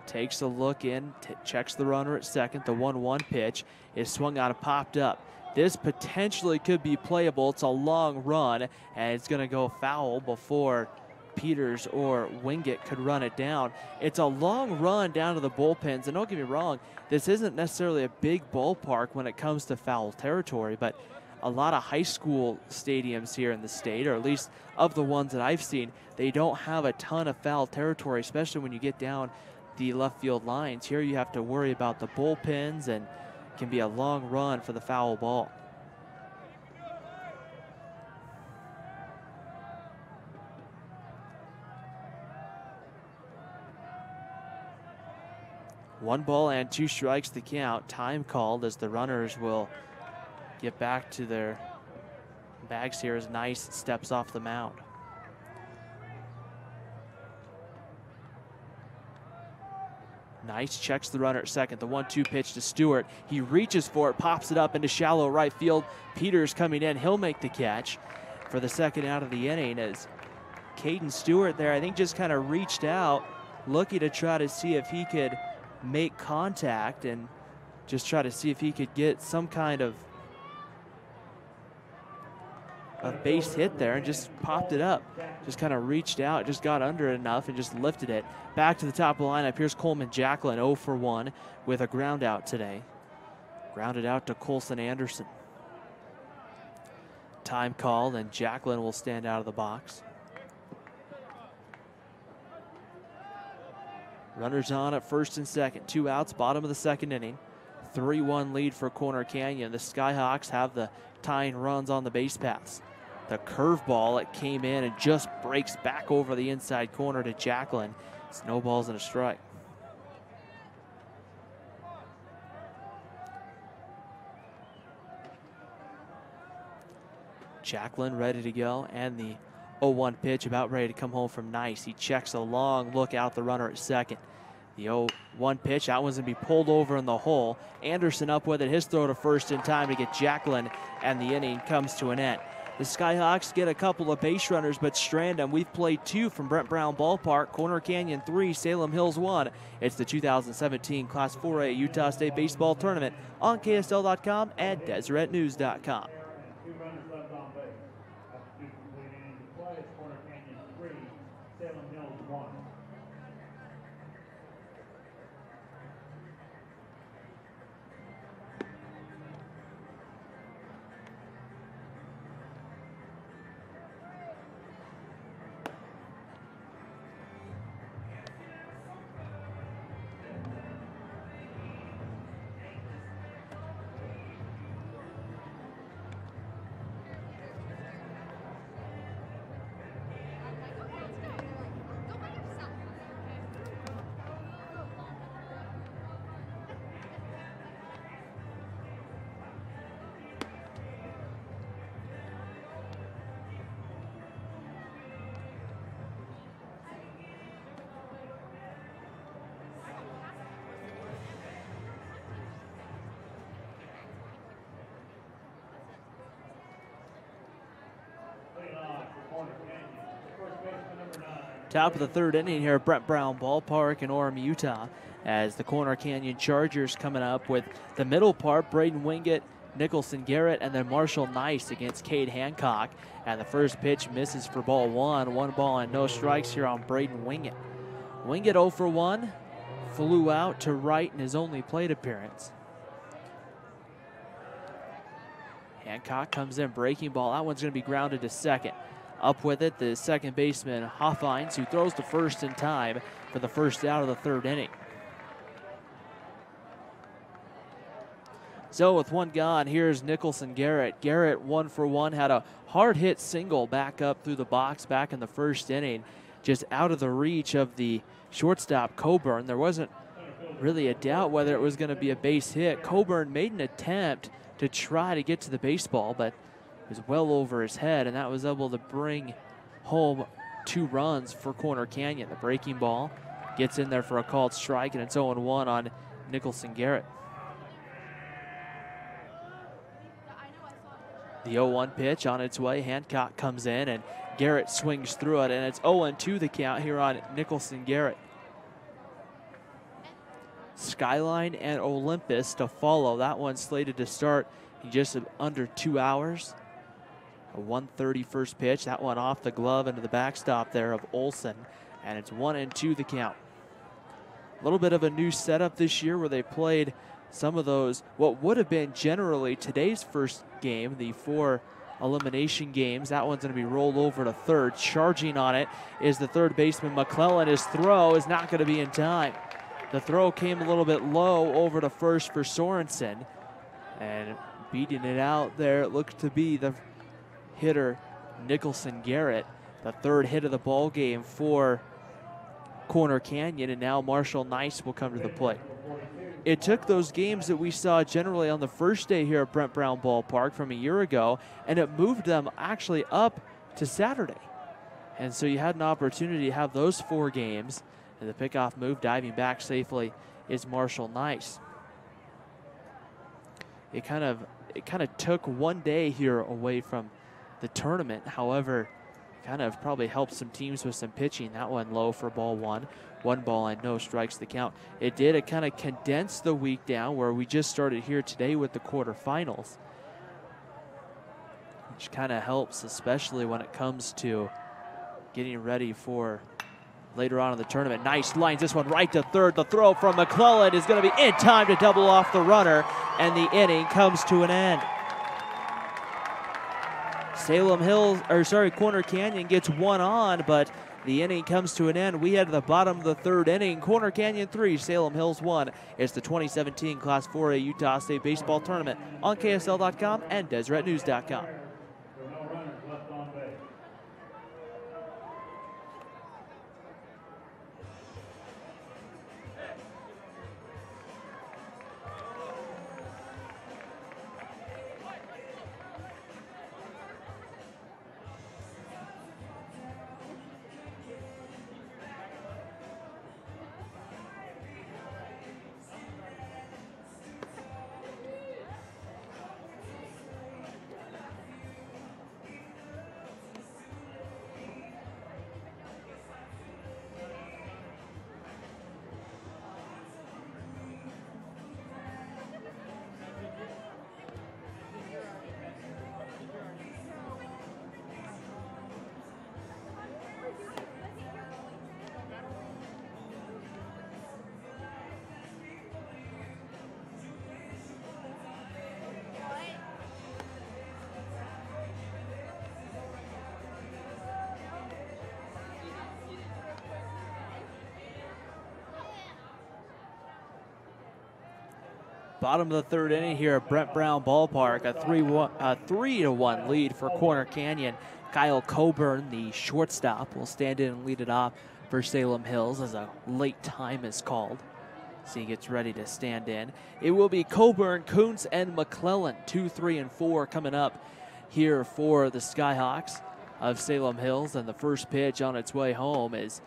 Takes a look in, checks the runner at second. The 1-1 pitch is swung out and popped up. this potentially could be playable. It's a long run, and it's going to go foul before Peters or Wingate could run it down. It's a long run down to the bullpens, and don't get me wrong, this isn't necessarily a big ballpark when it comes to foul territory, but a lot of high school stadiums here in the state, or at least of the ones that I've seen, they don't have a ton of foul territory, especially when you get down the left field lines. Here you have to worry about the bullpens, and it can be a long run for the foul ball. One ball and 2 strikes to count. Time called as the runners will get back to their bags here as Nice steps off the mound. Nice checks the runner at second. The 1-2 pitch to Stewart. He reaches for it, pops it up into shallow right field. Peters coming in. He'll make the catch for the second out of the inning as Caden Stewart there, I think, just kind of reached out, looking to try to see if he could make contact and just try to see if he could get some kind of a base hit there, and just popped it up. Just kind of reached out, just got under it enough and just lifted it. Back to the top of the lineup. Here's Coleman Jacklin, 0 for 1 with a ground out today. Grounded out to Colson Anderson. Time called, and Jacklin will stand out of the box. Runners on at first and second. 2 outs, bottom of the second inning. 3-1 lead for Corner Canyon. The Skyhawks have the tying runs on the base paths. The curveball, it came in and just breaks back over the inside corner to Jacklin. Snowballs and a strike. Jacklin ready to go, and the 0-1 pitch about ready to come home from Nice. He checks a long look out the runner at second. The 0-1 pitch, that one's going to be pulled over in the hole. Anderson up with it, his throw to first in time to get Jacklin, and the inning comes to an end. The Skyhawks get a couple of base runners, but strand them. We've played 2 from Brent Brown Ballpark. Corner Canyon 3, Salem Hills 1. It's the 2017 Class 4A Utah State Baseball Tournament on KSL.com and DeseretNews.com. Top of the third inning here at Brent Brown Ballpark in Orem, Utah, as the Corner Canyon Chargers coming up with the middle part, Braden Wingate, Nicholson Garrett, and then Marshall Nice against Cade Hancock. And the first pitch misses for ball 1. 1 ball and no strikes here on Braden Wingate. Wingate 0 for 1, flew out to right in his only plate appearance. Hancock comes in, breaking ball. That one's going to be grounded to second. Up with it, the second baseman, Hoffines, who throws to first in time for the first out of the third inning. So with 1 gone, here's Nicholson Garrett. Garrett 1 for 1, had a hard hit single back up through the box back in the first inning, just out of the reach of the shortstop Coburn. There wasn't really a doubt whether it was going to be a base hit. Coburn made an attempt to try to get to the baseball, but it was well over his head, and that was able to bring home 2 runs for Corner Canyon. The breaking ball gets in there for a called strike, and it's 0-1 on Nicholson Garrett. The 0-1 pitch on its way. Hancock comes in, and Garrett swings through it, and it's 0-2 the count here on Nicholson Garrett. Skyline and Olympus to follow. That one slated to start in just under 2 hours. A 1:30 first pitch. That one off the glove into the backstop there of Olson. And it's 1-2 the count. A little bit of a new setup this year where they played some of those, what would have been generally today's first game, the 4 elimination games. That one's going to be rolled over to third. Charging on it is the third baseman McClellan. His throw is not going to be in time. The throw came a little bit low over to first for Sorensen. And beating it out there, it looks to be the hitter Nicholson Garrett. The third hit of the ball game for Corner Canyon, and now Marshall Nice will come to the plate. It took those games that we saw generally on the first day here at Brent Brown Ballpark from a year ago, and it moved them actually up to Saturday. And so you had an opportunity to have those 4 games, and the pickoff move diving back safely is Marshall Nice. It kind of took one day here away from the tournament. However, kind of probably helped some teams with some pitching. That one low for ball 1. 1 ball and no strikes the count. It kind of condensed the week down where we just started here today with the quarterfinals, which kind of helps, especially when it comes to getting ready for later on in the tournament. Nice lines this one right to third. The throw from McClellan is going to be in time to double off the runner, and the inning comes to an end. Corner Canyon gets 1 on, but the inning comes to an end. We head to the bottom of the 3rd inning. Corner Canyon 3, Salem Hills 1. It's the 2017 Class 4A Utah State Baseball Tournament on KSL.com and DeseretNews.com. Bottom of the 3rd inning here at Brent Brown Ballpark. A 3-1 lead for Corner Canyon. Kyle Coburn, the shortstop, will stand in and lead it off for Salem Hills as a late time is called. So he gets ready to stand in. It will be Coburn, Kuntz, and McClellan, 2, 3, and 4 coming up here for the Skyhawks of Salem Hills. And the first pitch on its way home is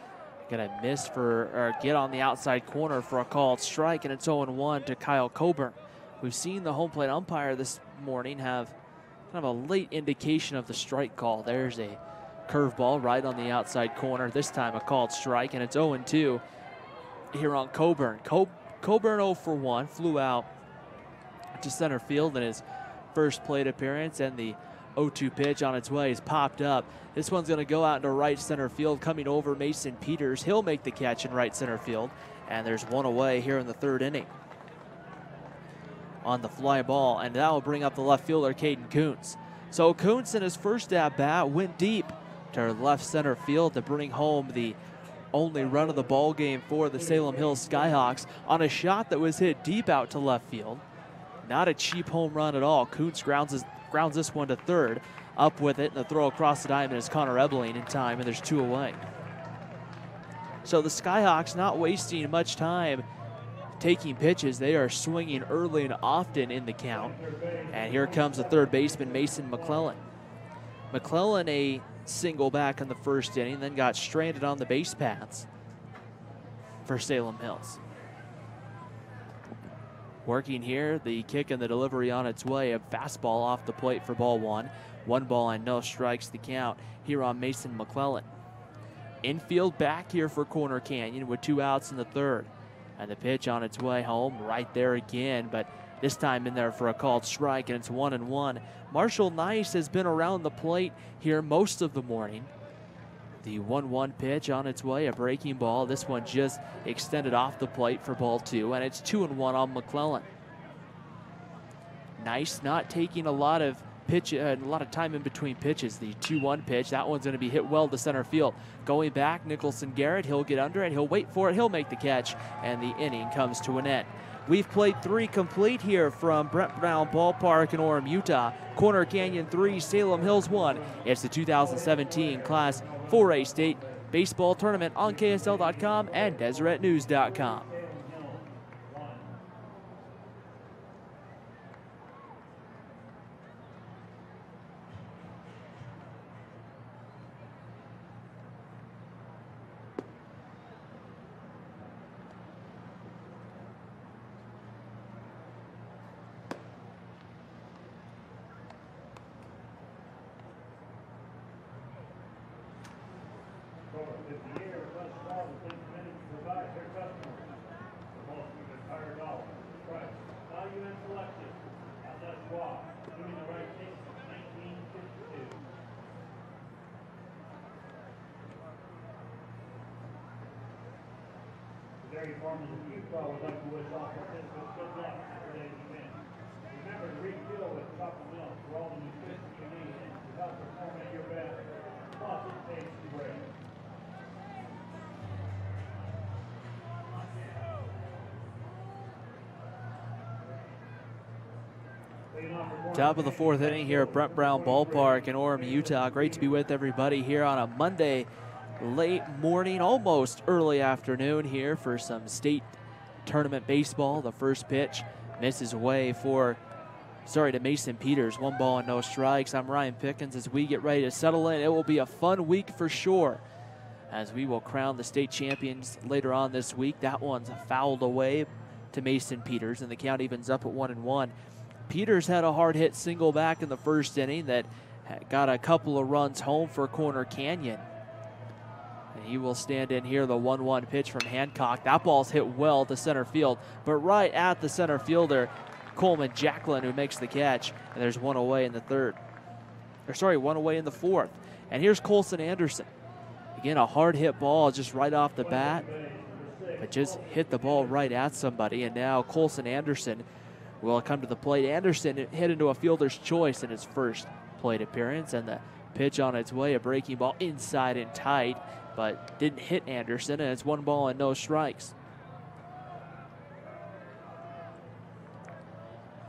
going to get on the outside corner for a called strike, and it's 0-1 to Kyle Coburn. We've seen the home plate umpire this morning have kind of a late indication of the strike call. There's a curveball right on the outside corner. This time a called strike, and it's 0-2 here on Coburn. Coburn 0 for 1, flew out to center field in his first plate appearance, and the 0-2 pitch on its way is popped up. This one's going to go out into right center field, coming over Mason Peters. He'll make the catch in right center field, and there's 1 away here in the 3rd inning on the fly ball, and that will bring up the left fielder, Caden Kuntz. So Kuntz in his first at-bat went deep to left center field to bring home the only run of the ball game for the Salem Hills Skyhawks on a shot that was hit deep out to left field. Not a cheap home run at all. Kuntz grounds this one to third. Up with it, and the throw across the diamond is Connor Ebeling in time, and there's 2 away. So the Skyhawks not wasting much time taking pitches. They are swinging early and often in the count. And here comes the third baseman, Mason McClellan. McClellan a single back in the first inning, then got stranded on the base paths for Salem Hills. Working here, the kick and the delivery on its way. A fastball off the plate for ball 1. 1 ball and no strikes the count here on Mason McClellan. Infield back here for Corner Canyon with 2 outs in the 3rd. And the pitch on its way home right there again, but This time in there for a called strike, and it's 1-1. Marshall Nice has been around the plate here most of the morning. The 1-1 pitch on its way, a breaking ball. This one just extended off the plate for ball 2, and it's 2-1 on McClellan. Nice not taking a lot of time in between pitches. The 2-1 pitch, that one's going to be hit well to center field. Going back, Nicholson Garrett, he'll get under it, he'll wait for it, he'll make the catch, and the inning comes to an end. We've played 3 complete here from Brent Brown Ballpark in Orem, Utah. Corner Canyon 3, Salem Hills 1. It's the 2017 Class 4A State Baseball Tournament on KSL.com and DeseretNews.com. Farmers of Utah would like to wish all participants good luck for today's event. Remember to refill with chocolate milk for all the nutrition you need to help perform at your best. Plus, it tastes great. Top of the 4th inning here at Brent Brown Ballpark in Orem, Utah. Great to be with everybody here on a Monday late morning, almost early afternoon here for some state tournament baseball. The first pitch misses away to Mason Peters. 1 ball and no strikes. I'm Ryan Pickens as we get ready to settle in. It will be a fun week for sure as we will crown the state champions later on this week. That one's fouled away to Mason Peters, and the count evens up at 1-1. Peters had a hard hit single back in the first inning that got a couple of runs home for Corner Canyon. And he will stand in here. The 1-1 pitch from Hancock. That ball's hit well to center field, but right at the center fielder, Coleman Jacklin, who makes the catch. And there's one away in the 4th. And here's Colson Anderson. Again, a hard hit ball just right off the bat, but just hit the ball right at somebody. And now Colson Anderson will come to the plate. Anderson hit into a fielder's choice in his first plate appearance, and the pitch on its way, a breaking ball inside and tight, but didn't hit Anderson, and it's 1 ball and no strikes.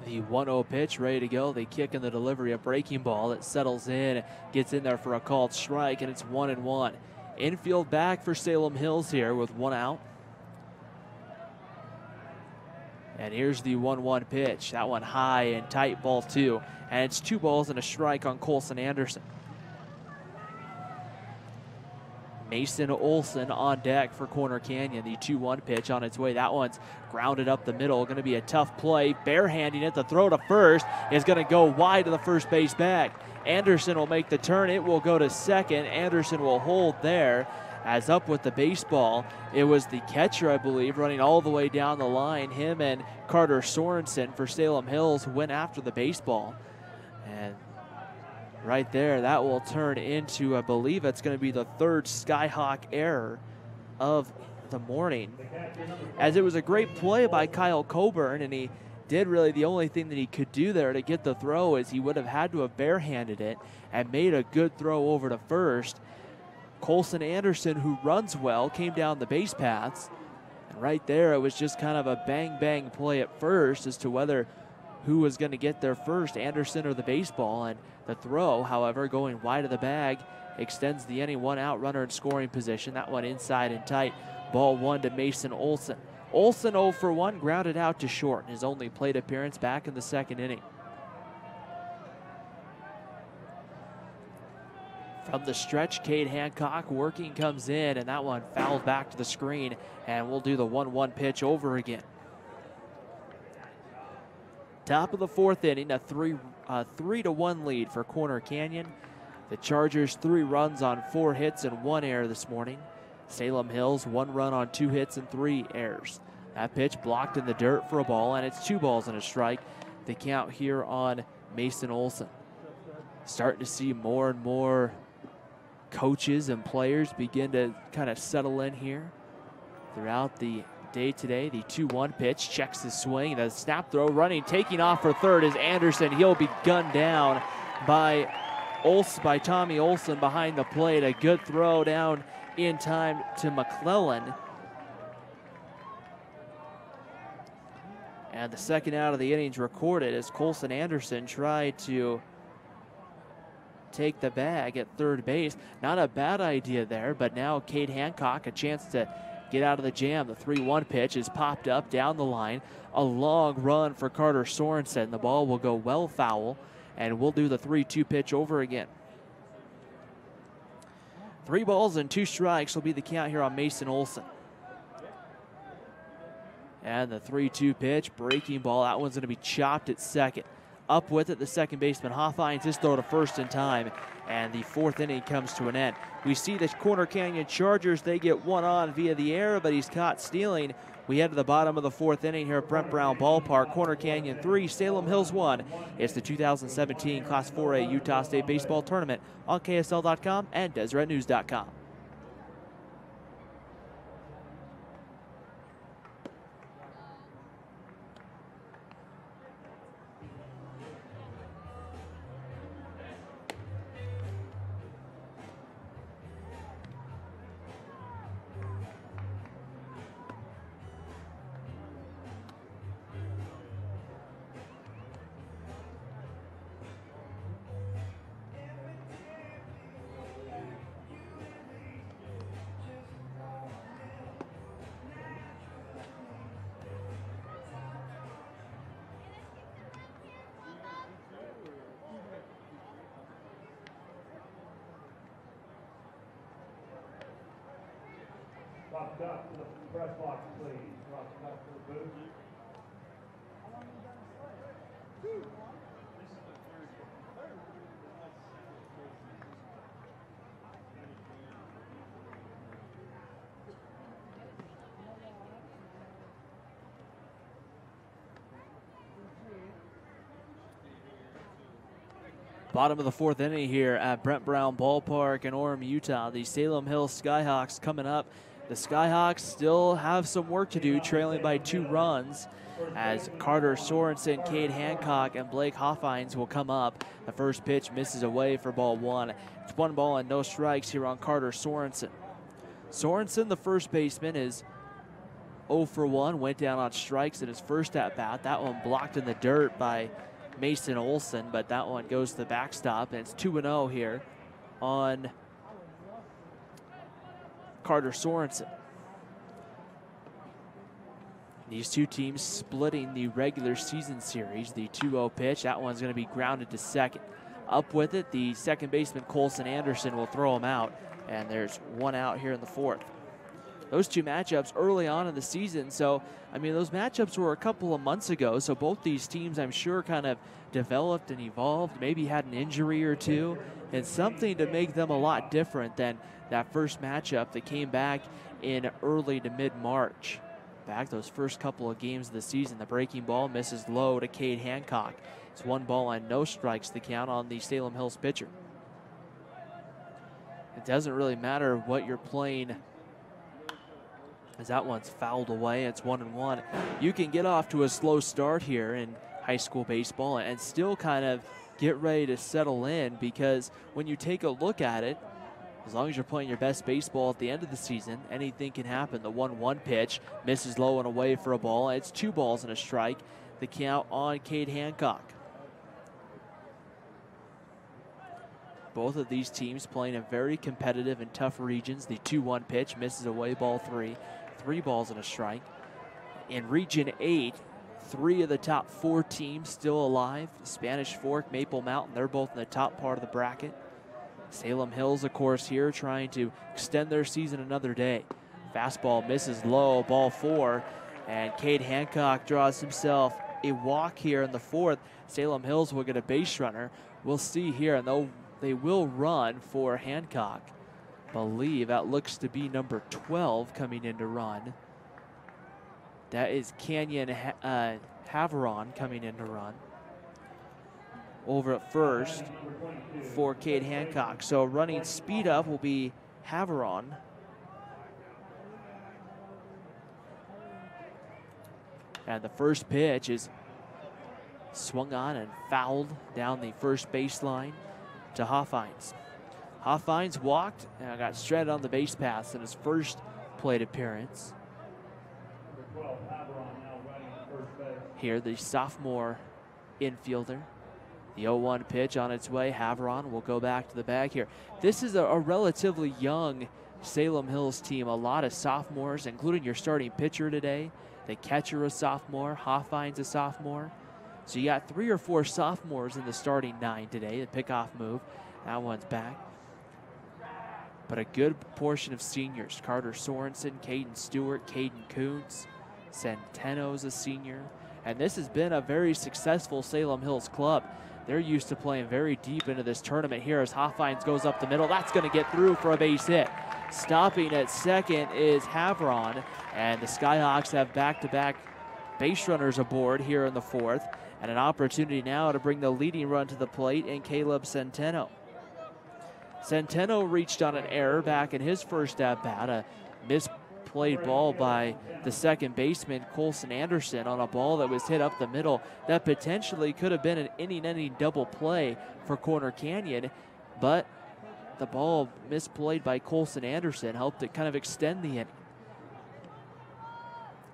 The 1-0 pitch ready to go. They kick in the delivery, a breaking ball that settles in, gets in there for a called strike, and it's 1-1. Infield back for Salem Hills here with 1 out. And here's the 1-1 pitch. That one high and tight, ball 2. And it's 2 balls and a strike on Colson Anderson. Mason Olson on deck for Corner Canyon. The 2-1 pitch on its way. That one's grounded up the middle. Going to be a tough play. Barehanding it. The throw to first is going to go wide to the first base bag. Anderson will make the turn. It will go to second. Anderson will hold there. As up with the baseball, it was the catcher, I believe, running all the way down the line. Him and Carter Sorensen for Salem Hills went after the baseball. And right there, that will turn into, I believe it's going to be the 3rd Skyhawk error of the morning. As it was a great play by Kyle Coburn, and he did really the only thing that he could do there to get the throw is he would have had to have barehanded it and made a good throw over to first. Colson Anderson, who runs well, came down the base paths. And right there, it was just kind of a bang-bang play at first as to who was going to get there first, Anderson or the baseball. And the throw, however, going wide of the bag, extends the inning. 1 out, runner in scoring position. That one inside and tight. Ball 1 to Mason Olson. Olson 0 for 1, grounded out to short. His only plate appearance back in the 2nd inning. From the stretch, Cade Hancock working, comes in, and that one fouled back to the screen, and we'll do the 1-1 pitch over again. Top of the 4th inning, a 3-1 lead for Corner Canyon. The Chargers 3 runs on 4 hits and 1 error this morning. Salem Hills 1 run on 2 hits and 3 errors. That pitch blocked in the dirt for a ball, and it's 2 balls and a strike. The count here on Mason Olson. Starting to see more and more coaches and players begin to kind of settle in here throughout the day today. The 2-1 pitch checks the swing. The snap throw running, taking off for third is Anderson. He'll be gunned down by Tommy Olson behind the plate. A good throw down in time to McClellan. And the second out of the innings recorded as Colson Anderson tried to take the bag at third base. Not a bad idea there, but now Cade Hancock a chance to get out of the jam. The 3-1 pitch is popped up down the line. A long run for Carter Sorensen. The ball will go well foul, and we'll do the 3-2 pitch over again. 3 balls and 2 strikes will be the count here on Mason Olson. And the 3-2 pitch, breaking ball. That one's going to be chopped at second. Up with it, the second baseman Hoffines his throw to first in time, and the 4th inning comes to an end. We see the Corner Canyon Chargers, they get one on via the air, but he's caught stealing. We head to the bottom of the 4th inning here at Brent Brown Ballpark. Corner Canyon 3, Salem Hills 1. It's the 2017 Class 4A Utah State Baseball Tournament on KSL.com and DeseretNews.com. Locked up to the press box, please. Locked up to the booth. Bottom of the 4th inning here at Brent Brown Ballpark in Orem, Utah. The Salem Hills Skyhawks coming up. The Skyhawks still have some work to do, trailing by 2 runs, as Carter Sorensen, Cade Hancock, and Blake Hoffines will come up. The first pitch misses away for ball 1. It's 1 ball and no strikes here on Carter Sorensen. Sorensen, the first baseman, is 0 for 1, went down on strikes in his first at-bat. That one blocked in the dirt by Mason Olson, but that one goes to the backstop, and it's 2-0 here on Carter Sorensen. These two teams splitting the regular season series. The 2-0 pitch, that one's going to be grounded to second. Up with it, the second baseman Colson Anderson will throw him out, and there's 1 out here in the 4th. Those 2 matchups early on in the season, so I mean those matchups were a couple of months ago, so both these teams I'm sure kind of developed and evolved, maybe had an injury or two, and something to make them a lot different than that first matchup that came back in early to mid-March. Back those first couple of games of the season, the breaking ball misses low to Cade Hancock. It's 1 ball and no strikes to count on the Salem Hills pitcher. It doesn't really matter what you're playing, as that one's fouled away. It's 1-1. You can get off to a slow start here in high school baseball and still kind of get ready to settle in, because when you take a look at it, as long as you're playing your best baseball at the end of the season, anything can happen. The 1-1 pitch misses low and away for a ball. It's 2 balls and a strike. The count on Cade Hancock. Both of these teams playing in very competitive and tough regions. The 2-1 pitch misses away, ball 3. 3 balls and a strike. In Region 8, 3 of the top 4 teams still alive. Spanish Fork, Maple Mountain, they're both in the top part of the bracket. Salem Hills, of course, here trying to extend their season another day. Fastball misses low, ball 4, and Cade Hancock draws himself a walk here in the 4th. Salem Hills will get a base runner. We'll see here, and they will run for Hancock. Believe that looks to be number 12 coming in to run. That is Canyon Haveron coming in to run. Over at first for Cade Hancock. So running speed up will be Haveron. And the first pitch is swung on and fouled down the first baseline to Hoffines. Hoffines walked and got stranded on the base paths in his first plate appearance. Here, the sophomore infielder. The 0-1 pitch on its way. Haveron will go back to the bag here. This is a relatively young Salem Hills team. A lot of sophomores, including your starting pitcher today. The catcher a sophomore. Hoffines a sophomore. So you got 3 or 4 sophomores in the starting 9 today. The pickoff move. That one's back. But a good portion of seniors. Carter Sorensen, Caden Stewart, Caden Kuntz. Centeno's a senior. And this has been a very successful Salem Hills club. They're used to playing very deep into this tournament here as Hoffines goes up the middle. That's going to get through for a base hit. Stopping at second is Haveron, and the Skyhawks have back-to-back base runners aboard here in the 4th, and an opportunity now to bring the leading run to the plate in Caleb Centeno. Centeno reached on an error back in his first at-bat, a misplayed ball by the second baseman, Colson Anderson, on a ball that was hit up the middle. That potentially could have been an inning-ending double play for Corner Canyon, but the ball misplayed by Colson Anderson helped it kind of extend the inning.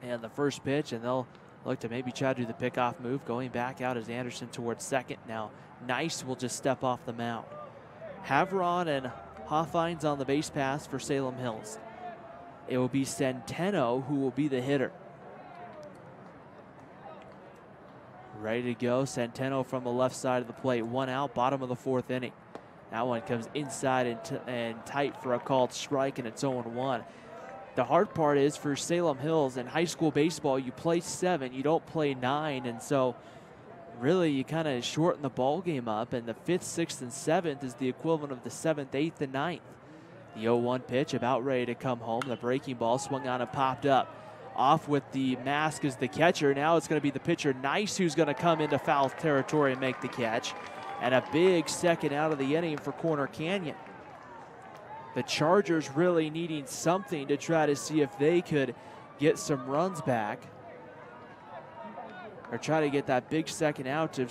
And the first pitch, and they'll look to maybe try to do the pickoff move, going back out as Anderson towards second. Now, Nice will just step off the mound. Haveron and Hoffines on the base paths for Salem Hills. It will be Centeno who will be the hitter. Ready to go. Centeno from the left side of the plate. 1 out, bottom of the 4th inning. That one comes inside and tight for a called strike, and it's 0-1. The hard part is for Salem Hills in high school baseball, you play 7, you don't play 9, and so really you kind of shorten the ball game up, and the 5th, 6th, and 7th is the equivalent of the 7th, 8th, and 9th. The 0-1 pitch about ready to come home. The breaking ball swung on and popped up. Off with the mask is the catcher. Now it's going to be the pitcher, Nice, who's going to come into foul territory and make the catch. And a big second out of the inning for Corner Canyon. The Chargers really needing something to try to see if they could get some runs back, or try to get that big second out to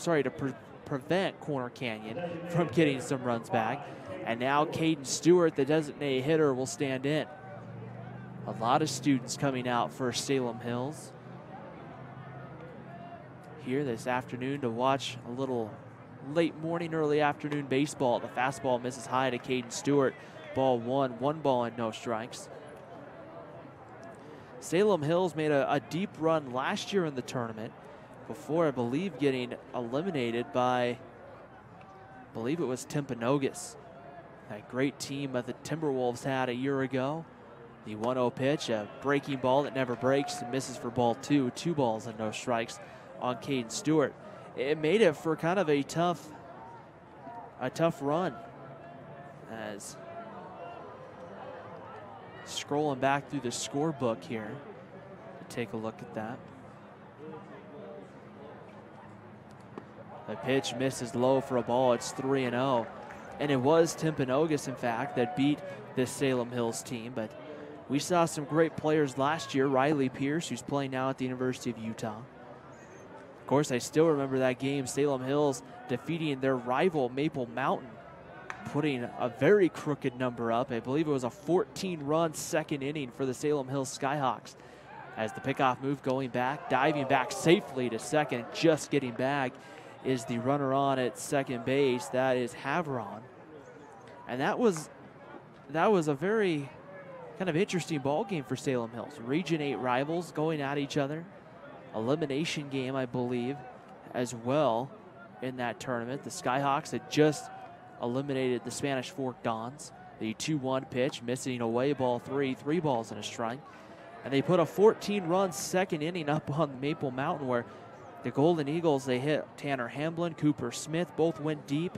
prevent Corner Canyon from getting some runs back. And now Caden Stewart, the designated hitter, will stand in. A lot of students coming out for Salem Hills here this afternoon to watch a little late morning, early afternoon baseball. The fastball misses high to Caden Stewart. Ball 1 ball and no strikes. Salem Hills made a deep run last year in the tournament before, I believe, getting eliminated by, I believe it was Timpanogos. That great team that the Timberwolves had a year ago. The 1-0 pitch, a breaking ball that never breaks and misses for ball 2. 2 balls and no strikes on Caden Stewart. It made it for kind of a tough run. As scrolling back through the scorebook here to take a look at that. The pitch misses low for a ball. It's 3-0. And it was Timpanogos, in fact, that beat this Salem Hills team. But we saw some great players last year. Riley Pierce, who's playing now at the University of Utah. Of course, I still remember that game, Salem Hills defeating their rival Maple Mountain, putting a very crooked number up. I believe it was a 14-run second inning for the Salem Hills Skyhawks. As the pickoff move going back, diving back safely to second, just getting back is the runner on at second base. That is Haveron. And that was a very kind of interesting ball game for Salem Hills. Region 8 rivals going at each other. Elimination game, I believe, as well in that tournament. The Skyhawks had just eliminated the Spanish Fork Dons. The 2-1 pitch, missing away, ball 3, 3 balls and a strike. And they put a 14-run second inning up on Maple Mountain, where the Golden Eagles, they hit Tanner Hamblin, Cooper Smith, both went deep.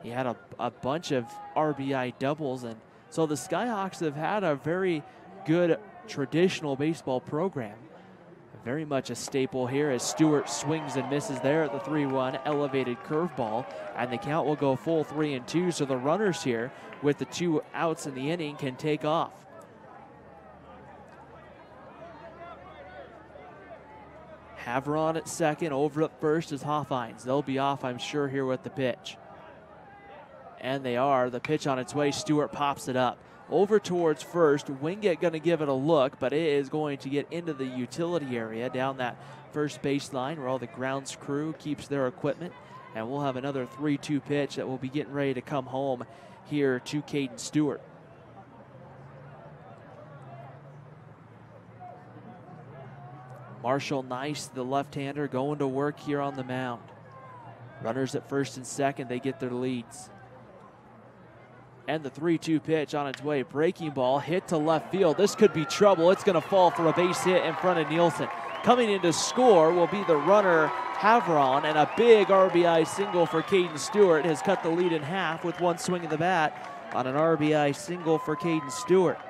He had a bunch of RBI doubles, and so the Skyhawks have had a very good traditional baseball program. very much a staple here as Stewart swings and misses there at the 3-1 elevated curveball, and the count will go full 3-2. So the runners here with the 2 outs in the inning can take off. Havron at second, over at first is Hoffines. They'll be off, I'm sure, here with the pitch. And they are. The pitch on its way. Stewart pops it up. Over towards first. Wingate going to give it a look, but it is going to get into the utility area down that first baseline where all the grounds crew keeps their equipment. And we'll have another 3-2 pitch that will be getting ready to come home here to Caden Stewart. Marshall Nice, the left-hander, going to work here on the mound. Runners at first and second, they get their leads. And the 3-2 pitch on its way. Breaking ball hit to left field. This could be trouble. It's going to fall for a base hit in front of Nielsen. Coming in to score will be the runner Havron, and a big RBI single for Caden Stewart has cut the lead in half with one swing of the bat on an RBI single for Caden Stewart.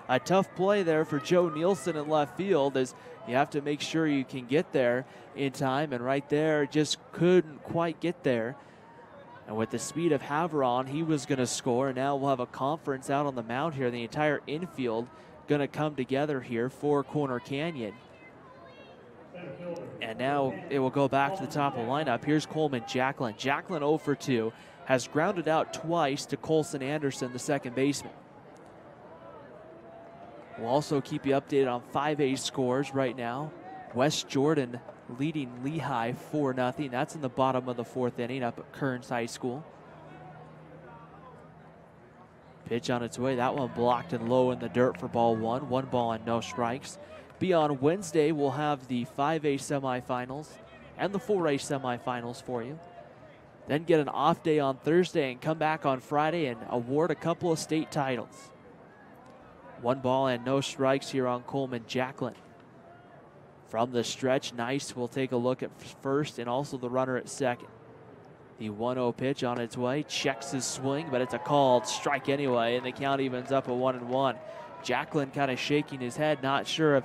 A tough play there for Joe Nielsen in left field as you have to make sure you can get there in time, and right there just couldn't quite get there. And with the speed of Havron, he was going to score, and now we'll have a conference out on the mound here. The entire infield going to come together here for Corner Canyon. And now it will go back to the top of the lineup. Here's Coleman Jacklin. Jacklin 0 for 2, has grounded out twice to Colson Anderson, the second baseman. We'll also keep you updated on 5A scores right now. West Jordan leading Lehigh 4-0. That's in the bottom of the 4th inning up at Kearns High School. Pitch on its way. That one blocked and low in the dirt for ball 1. 1 ball and no strikes. Be on Wednesday, we'll have the 5A semifinals and the 4A semifinals for you. Then get an off day on Thursday and come back on Friday and award a couple of state titles. 1 ball and no strikes here on Coleman Jacklin. From the stretch, Nice will take a look at first and also the runner at second. The 1-0 pitch on its way, checks his swing, but it's a called strike anyway, and the count evens up at 1-1. Jacklin kind of shaking his head, not sure if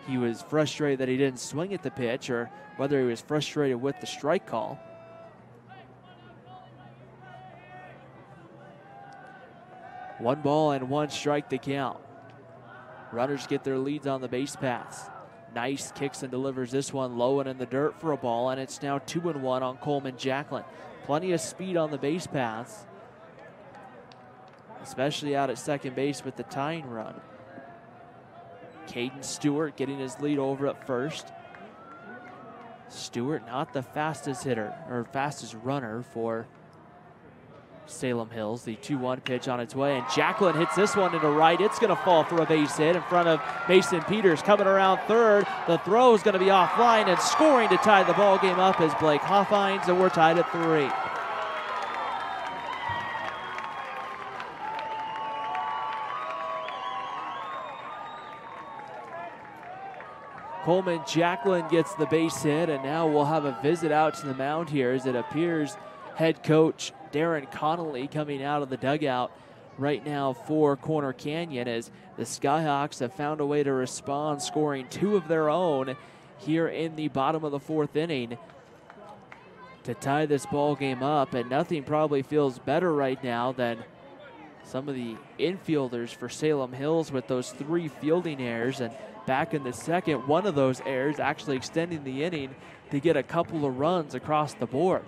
he was frustrated that he didn't swing at the pitch or whether he was frustrated with the strike call. One ball and 1 strike to count. Runners get their leads on the base paths. Nice kicks and delivers this one low and in the dirt for a ball, and it's now 2-1 on Coleman Jacklin. Plenty of speed on the base paths, especially out at second base with the tying run. Caden Stewart getting his lead over at first. Stewart not the fastest hitter or fastest runner for Salem Hills. The 2-1 pitch on its way, and Jacklin hits this one into right. It's going to fall for a base hit in front of Mason Peters. Coming around third, the throw is going to be offline, and scoring to tie the ball game up is Blake Hoffines, and we're tied at 3. Coleman Jacklin gets the base hit, and now we'll have a visit out to the mound here as it appears head coach Darren Connolly coming out of the dugout right now for Corner Canyon as the Skyhawks have found a way to respond, scoring 2 of their own here in the bottom of the 4th inning to tie this ball game up. And nothing probably feels better right now than some of the infielders for Salem Hills with those 3 fielding errors, and back in the second, one of those errors actually extending the inning to get a couple of runs across the board.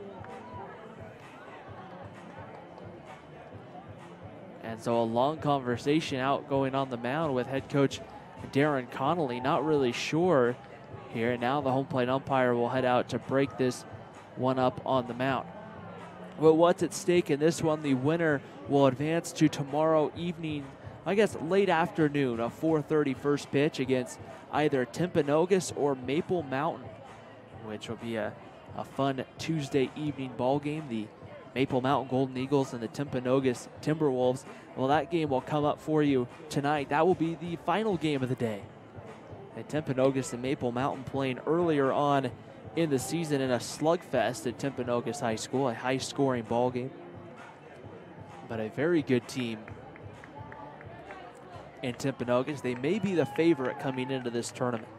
And so a long conversation out going on the mound with head coach Darren Connolly, not really sure here. And now the home plate umpire will head out to break this one up on the mound. Well, what's at stake in this one? The winner will advance to tomorrow evening, I guess late afternoon, a 4:30 first pitch against either Timpanogos or Maple Mountain, which will be a fun Tuesday evening ball game. The Maple Mountain Golden Eagles and the Timpanogos Timberwolves. Well, that game will come up for you tonight. That will be the final game of the day. And Timpanogos and Maple Mountain playing earlier on in the season in a slugfest at Timpanogos High School, a high-scoring ball game. But a very good team in Timpanogos. They may be the favorite coming into this tournament.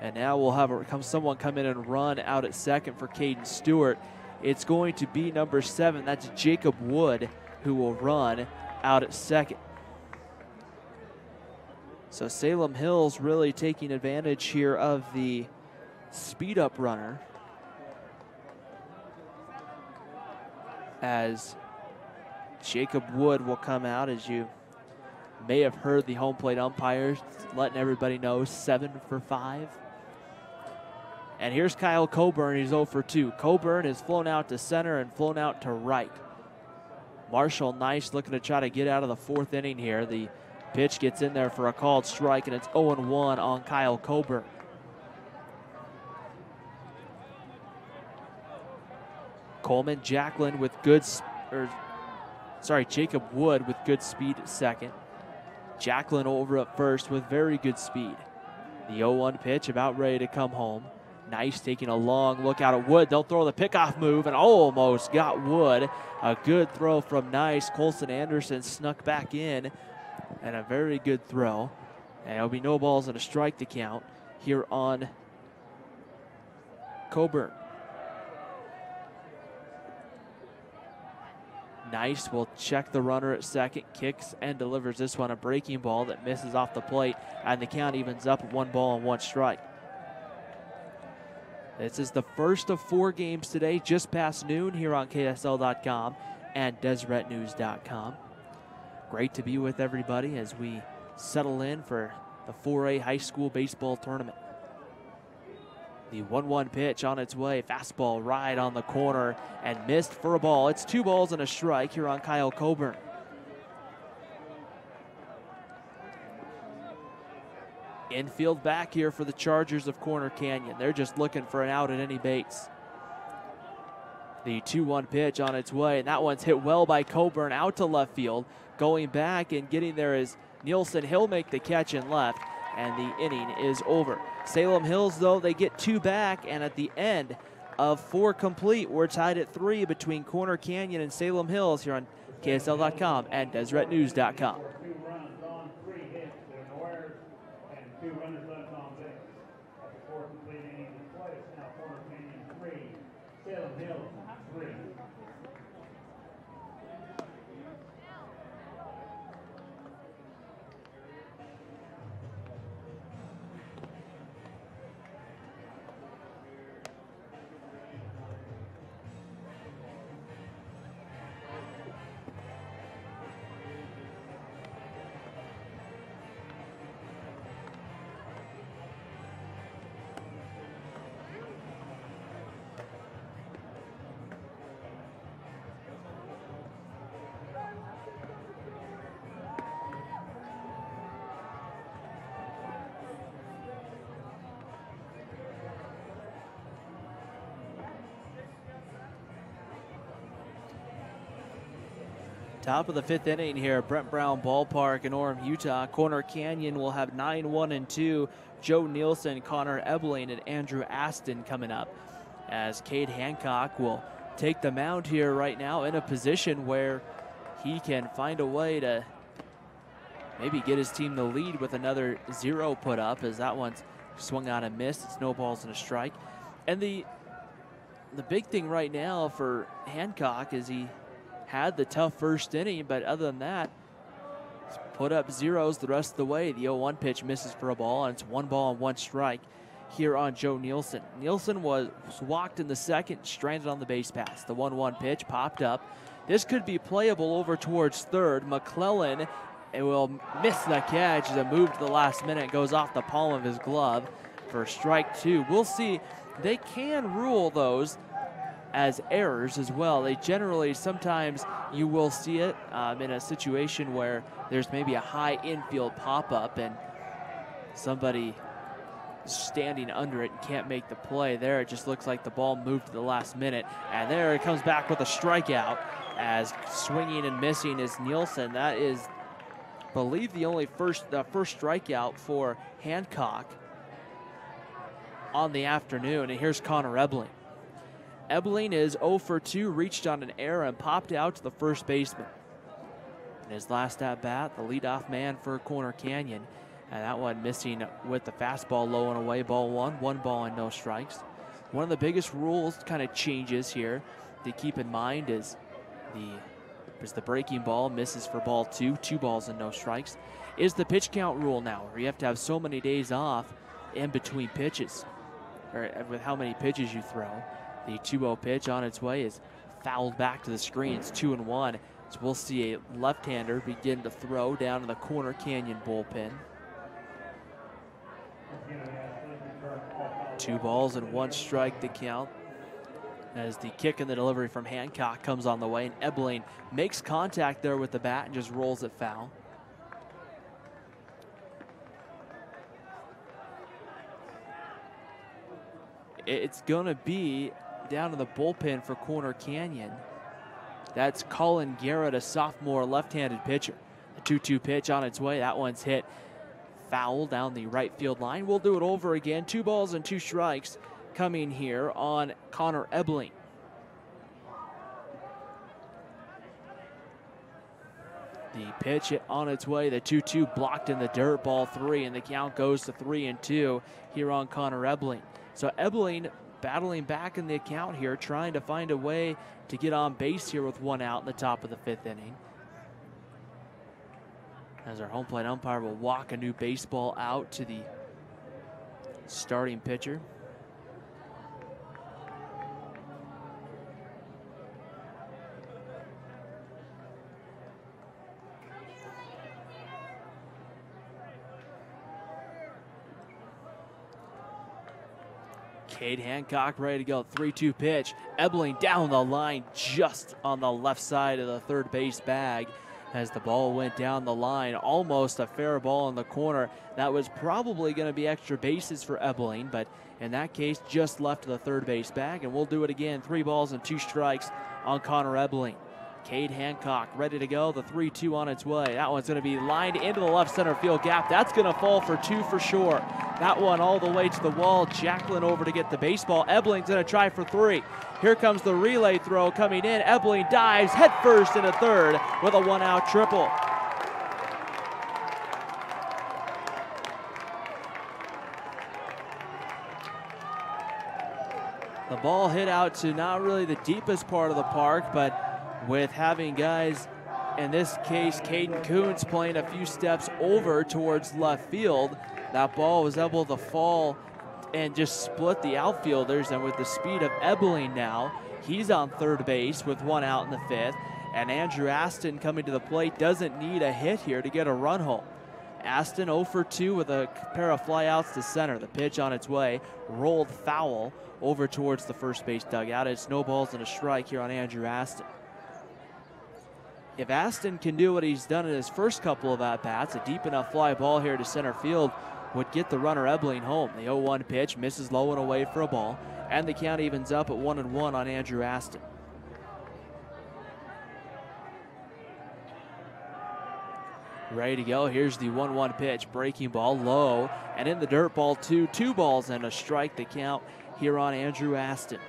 And now we'll have someone come in and run out at second for Caden Stewart. It's going to be number 7. That's Jacob Wood, who will run out at second. So Salem Hills really taking advantage here of the speed up runner, as Jacob Wood will come out. As you may have heard the home plate umpires letting everybody know, 7 for 5. And here's Kyle Coburn. He's 0 for 2. Coburn is flown out to center and flown out to right. Marshall Nice looking to try to get out of the 4th inning here. The pitch gets in there for a called strike, and it's 0-1 on Kyle Coburn. Coleman Jacklin with Jacob Wood with good speed at second. Jacklin over at first with very good speed. The 0-1 pitch about ready to come home. Nice taking a long look out at Wood. They'll throw the pickoff move and almost got Wood. A good throw from Nice. Colson Anderson snuck back in, and a very good throw. And it'll be no balls and a strike to count here on Coburn. Nice will check the runner at second, kicks and delivers this one, a breaking ball that misses off the plate, and the count evens up at 1 ball and 1 strike. This is the first of 4 games today, just past noon here on KSL.com and DeseretNews.com. Great to be with everybody as we settle in for the 4A high school baseball tournament. The 1-1 pitch on its way, fastball right on the corner and missed for a ball. It's 2 balls and a strike here on Kyle Coburn. Infield back here for the Chargers of Corner Canyon. They're just looking for an out at any base. The 2-1 pitch on its way, and that one's hit well by Coburn out to left field. Going back and getting there is Nielsen. He'll make the catch in left, and the inning is over. Salem Hills, though, they get 2 back, and at the end of 4 complete, we're tied at 3 between Corner Canyon and Salem Hills here on KSL.com and DeseretNews.com. 2 runs on 3 hits. There are no errors and 2 runners left on base. After 4 complete innings of play, it's now Corner Canyon 3, Salem Hills 3. Top of the 5th inning here at Brent Brown Ballpark in Orem, Utah. Corner Canyon will have 9-1-2. Joe Nielsen, Connor Ebling, and Andrew Aston coming up, as Cade Hancock will take the mound here right now in a position where he can find a way to maybe get his team the lead with another 0 put up, as that one's swung on and missed. It's no balls and a strike. And the big thing right now for Hancock is he had the tough first inning, but other than that, put up 0s the rest of the way. The 0-1 pitch misses for a ball, and it's 1 ball and 1 strike here on Joe Nielsen. Nielsen was walked in the second, stranded on the base pass. The 1-1 pitch popped up. This could be playable over towards third. McClellan will miss the catch as it moved to the last minute, goes off the palm of his glove for strike 2. We'll see. They can rule those as errors as well. They generally, sometimes you will see it in a situation where there's maybe a high infield pop-up and somebody standing under it and can't make the play. There it just looks like the ball moved to the last minute, and there it comes back with a strikeout, as swinging and missing is Nielsen. That is, I believe, the first strikeout for Hancock on the afternoon. And here's Connor Ebling. Ebling is 0 for 2, reached on an error and popped out to the first baseman. in his last at bat, the leadoff man for Corner Canyon. And that one missing with the fastball low and away, ball one ball and no strikes. One of the biggest rules kind of changes here to keep in mind is the breaking ball misses for ball two balls and no strikes, is the pitch count rule now, where you have to have so many days off in between pitches, or with how many pitches you throw. The 2-0 pitch on its way is fouled back to the screens, 2-1. So we'll see a left-hander begin to throw down in the Corner Canyon bullpen. 2 balls and 1 strike to count, as the kick and the delivery from Hancock comes on the way, and Ebling makes contact there with the bat and just rolls it foul. It's going to be down in the bullpen for Corner Canyon. That's Colin Garrett, a sophomore left-handed pitcher. The 2-2 pitch on its way. That one's hit foul down the right field line. We'll do it over again. 2 balls and 2 strikes coming here on Connor Ebling. The pitch on its way, the 2-2 blocked in the dirt, ball 3, and the count goes to 3-2 here on Connor Ebling. So Ebling battling back in the account here, trying to find a way to get on base here with 1 out in the top of the 5th inning. As our home plate umpire will walk a new baseball out to the starting pitcher. Cade Hancock ready to go. 3-2 pitch. Ebling down the line just on the left side of the third base bag as the ball went down the line. Almost a fair ball in the corner. That was probably going to be extra bases for Ebling, but in that case, just left of the third base bag. And we'll do it again. 3 balls and 2 strikes on Connor Ebling. Cade Hancock ready to go. The 3-2 on its way. That one's going to be lined into the left center field gap. That's going to fall for 2 for sure. That one all the way to the wall. Jacklin over to get the baseball. Ebling's going to try for 3. Here comes the relay throw coming in. Ebling dives headfirst into third with a 1-out triple. The ball hit out to not really the deepest part of the park, but with having guys, in this case, Caden Kuntz playing a few steps over towards left field, that ball was able to fall and just split the outfielders. And with the speed of Ebling now, he's on third base with 1 out in the 5th. And Andrew Aston coming to the plate doesn't need a hit here to get a run home. Aston 0 for 2 with a pair of flyouts to center. The pitch on its way, rolled foul over towards the first base dugout. It's no balls and a strike here on Andrew Aston. If Aston can do what he's done in his first couple of at-bats, a deep enough fly ball here to center field would get the runner Ebling home. The 0-1 pitch misses low and away for a ball, and the count evens up at 1-1 on Andrew Aston. Ready to go. Here's the 1-1 pitch. Breaking ball low and in the dirt, ball 2. 2 balls and a strike the count here on Andrew Aston.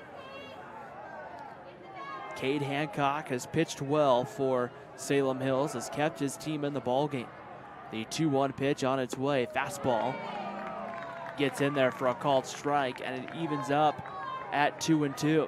Cade Hancock has pitched well for Salem Hills, has kept his team in the ballgame. The 2-1 pitch on its way. Fastball gets in there for a called strike, and it evens up at 2-2.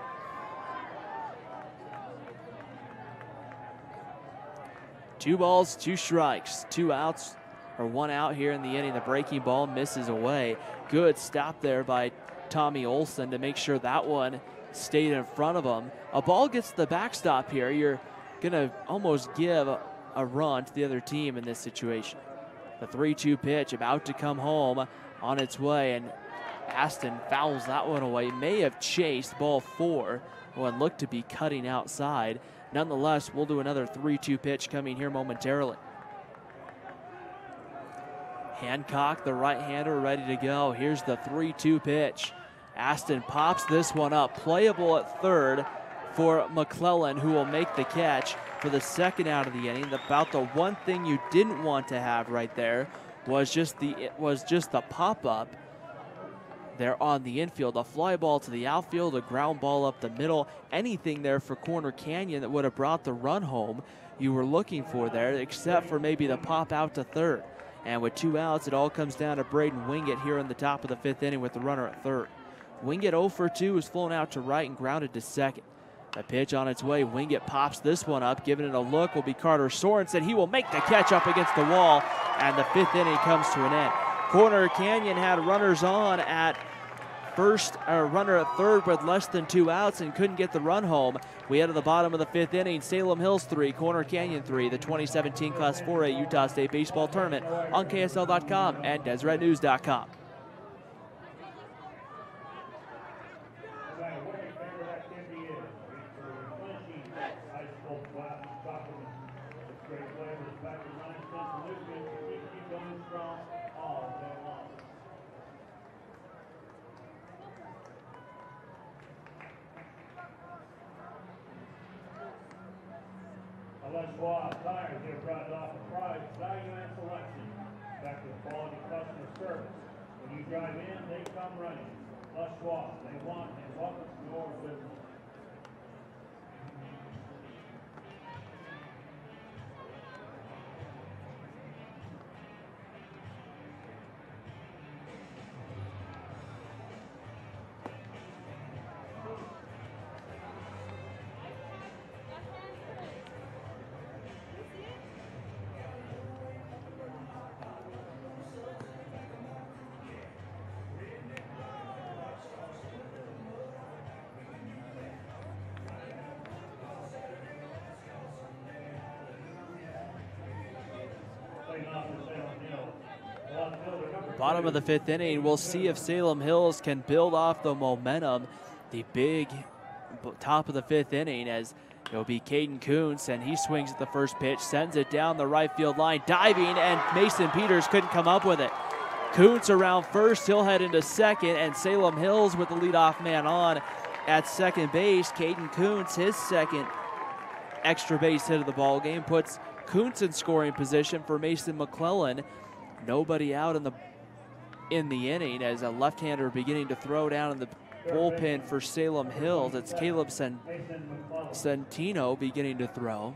Two balls, 2 strikes, 2 outs, or 1 out here in the inning. The breaking ball misses away. Good stop there by Tommy Olson to make sure that one stayed in front of him. A ball gets the backstop here. You're going to almost give a run to the other team in this situation. The 3-2 pitch about to come home on its way, and Aston fouls that one away. May have chased ball 4. One looked to be cutting outside. Nonetheless, we'll do another 3-2 pitch coming here momentarily. Hancock, the right-hander, ready to go. Here's the 3-2 pitch. Aston pops this one up. Playable at third for McClellan, who will make the catch for the 2nd out of the inning. About the one thing you didn't want to have right there was just the pop-up there on the infield. A fly ball to the outfield, a ground ball up the middle, anything there for Corner Canyon that would have brought the run home you were looking for there, except for maybe the pop out to third. And with 2 outs, it all comes down to Braden Wingett here in the top of the 5th inning with the runner at third. Wingett 0 for 2 is flown out to right and grounded to second. The pitch on its way. Wingett pops this one up. Giving it a look will be Carter Sorensen. He will make the catch up against the wall, and the 5th inning comes to an end. Corner Canyon had runners on at first, or runner at third with less than 2 outs and couldn't get the run home. We head to the bottom of the 5th inning. Salem Hills 3, Corner Canyon 3, the 2017 Class 4A Utah State Baseball Tournament on KSL.com and DeseretNews.com. Tires here brought off a prize, value and selection. Back to the quality customer service. When you drive in, they come running. Les Schwab, they want and welcome your business. Bottom of the 5th inning, we'll see if Salem Hills can build off the momentum. The big top of the 5th inning, as it'll be Caden Kuntz, and he swings at the first pitch, sends it down the right field line, diving, and Mason Peters couldn't come up with it. Kuntz around first, he'll head into second, and Salem Hills with the leadoff man on at second base. Caden Kuntz, his second extra base hit of the ball game, puts Kuntz in scoring position for Mason McClellan. Nobody out in the inning as a left-hander beginning to throw down in the bullpen for Salem Hills. It's Caleb Centino beginning to throw.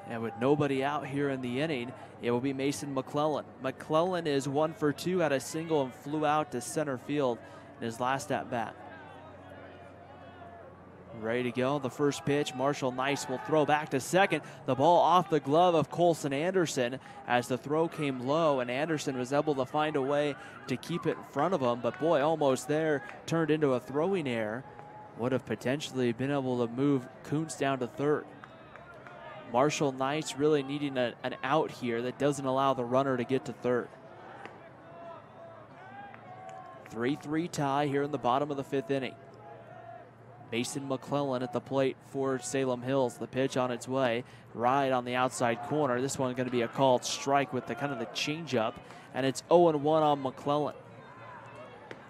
And with nobody out here in the inning, it will be Mason McClellan. McClellan is 1 for 2, had a single and flew out to center field in his last at-bat. Ready to go. The first pitch, Marshall Nice will throw back to second. The ball off the glove of Colson Anderson as the throw came low, and Anderson was able to find a way to keep it in front of him, but boy, almost there, turned into a throwing error. Would have potentially been able to move Kuntz down to third. Marshall Nice really needing an out here that doesn't allow the runner to get to third. 3-3 tie here in the bottom of the 5th inning. Mason McClellan at the plate for Salem Hills. The pitch on its way, right on the outside corner. This one going to be a called strike with the kind of the changeup, and it's 0-1 on McClellan.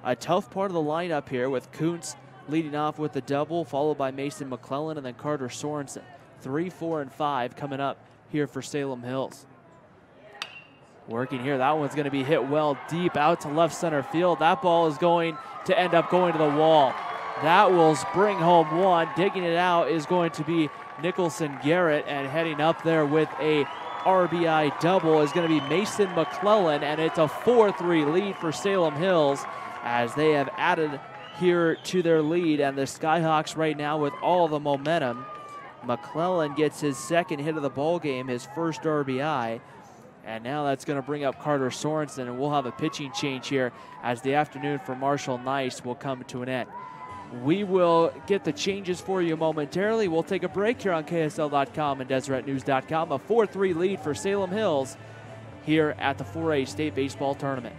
A tough part of the lineup here with Kuntz leading off with the double, followed by Mason McClellan and then Carter Sorensen. 3, 4, and 5 coming up here for Salem Hills. Working here, that one's going to be hit well deep out to left center field. That ball is going to end up going to the wall. That will bring home one. Digging it out is going to be Nicholson Garrett, and heading up there with a RBI double is going to be Mason McClellan, and it's a 4-3 lead for Salem Hills as they have added here to their lead, and the Skyhawks right now with all the momentum. McClellan gets his second hit of the ball game, his first RBI, and now that's going to bring up Carter Sorensen, and we'll have a pitching change here as the afternoon for Marshall Nice will come to an end. We will get the changes for you momentarily. We'll take a break here on KSL.com and DeseretNews.com. A 4-3 lead for Salem Hills here at the 4A State Baseball Tournament.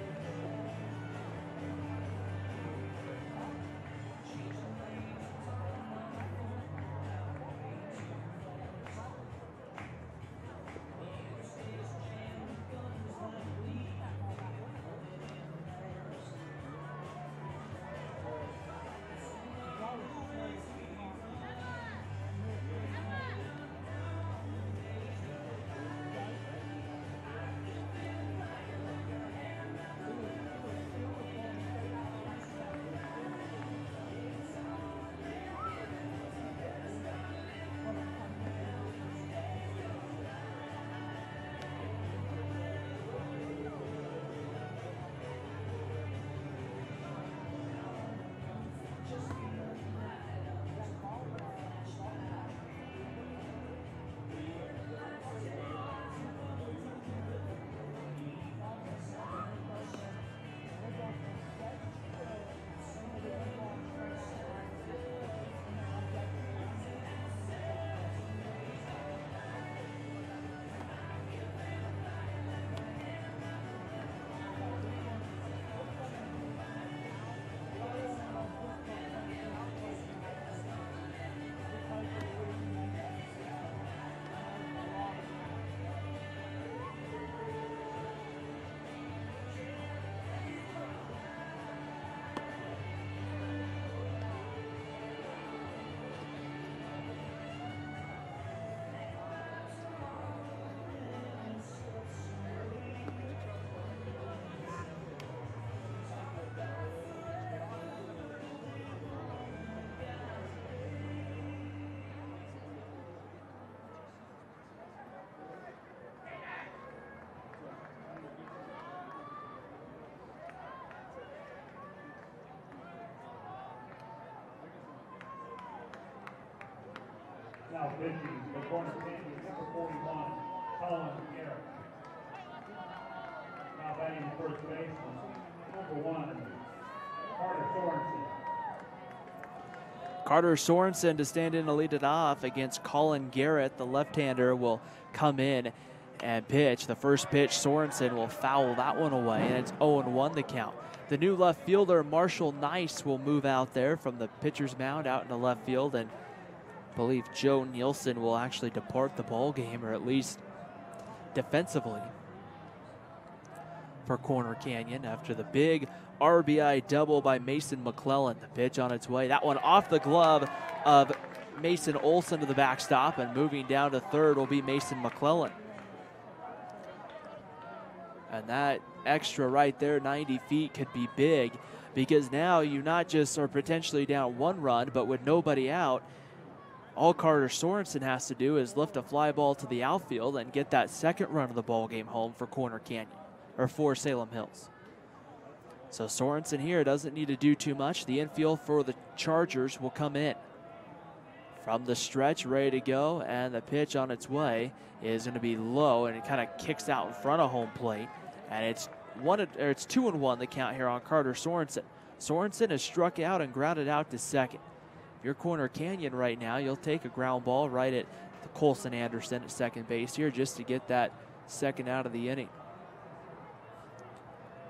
Now pitching for Corner Canyon, number 41, Colin Garrett. Now batting first baseman, number 1, Carter Sorensen. Carter Sorensen to stand in to lead it off against Colin Garrett. The left-hander will come in and pitch. The first pitch, Sorensen will foul that one away, and it's 0-1 the count. The new left fielder, Marshall Nice, will move out there from the pitcher's mound out into left field, and I believe Joe Nielsen will actually depart the ball game, or at least defensively, for Corner Canyon after the big RBI double by Mason McClellan. The pitch on its way. That one off the glove of Mason Olson to the backstop, and moving down to third will be Mason McClellan. And that extra right there, 90 feet, could be big, because now you not just are potentially down 1 run, but with nobody out, all Carter Sorensen has to do is lift a fly ball to the outfield and get that second run of the ball game home for Corner Canyon, or for Salem Hills. So Sorensen here doesn't need to do too much. The infield for the Chargers will come in from the stretch, ready to go, and the pitch on its way is going to be low, and it kind of kicks out in front of home plate, and it's 2-1 the count here on Carter Sorensen. Sorensen has struck out and grounded out to second. If you're Corner Canyon right now, you'll take a ground ball right at Colson Anderson at second base here just to get that second out of the inning.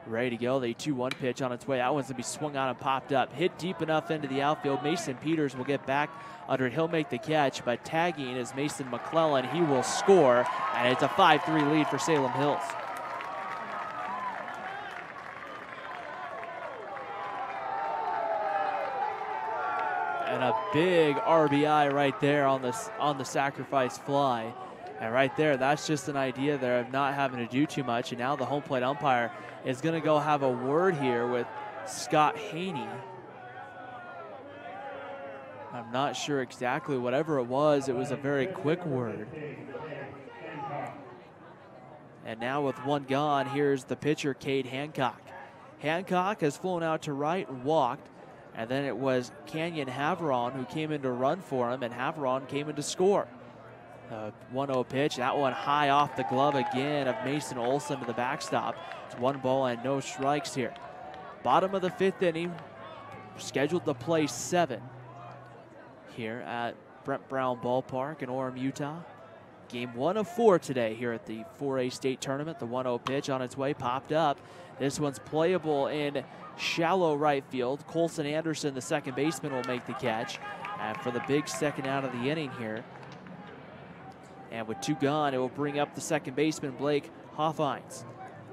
Ready to go. The 2-1 pitch on its way. That one's going to be swung on and popped up. Hit deep enough into the outfield. Mason Peters will get back under it. He'll make the catch, but tagging is Mason McClellan. He will score, and it's a 5-3 lead for Salem Hills. And a big RBI right there on the sacrifice fly. And right there, that's just an idea there of not having to do too much. And now the home plate umpire is going to go have a word here with Scott Haney. I'm not sure exactly. Whatever it was a very quick word. And now with 1 gone, here's the pitcher, Cade Hancock. Hancock has flown out to right and walked. And then it was Canyon Havron who came in to run for him, and Havron came in to score. 1-0 pitch, that one high off the glove again of Mason Olson to the backstop. It's 1 ball and no strikes here. Bottom of the 5th inning, scheduled to play 7 here at Brent Brown Ballpark in Orem, Utah. Game 1 of 4 today here at the 4A state tournament. The 1-0 pitch on its way, popped up. This one's playable in shallow right field. Colson Anderson, the second baseman, will make the catch. And for the big second out of the inning here. And with 2 gone, it will bring up the second baseman, Blake Hoffines.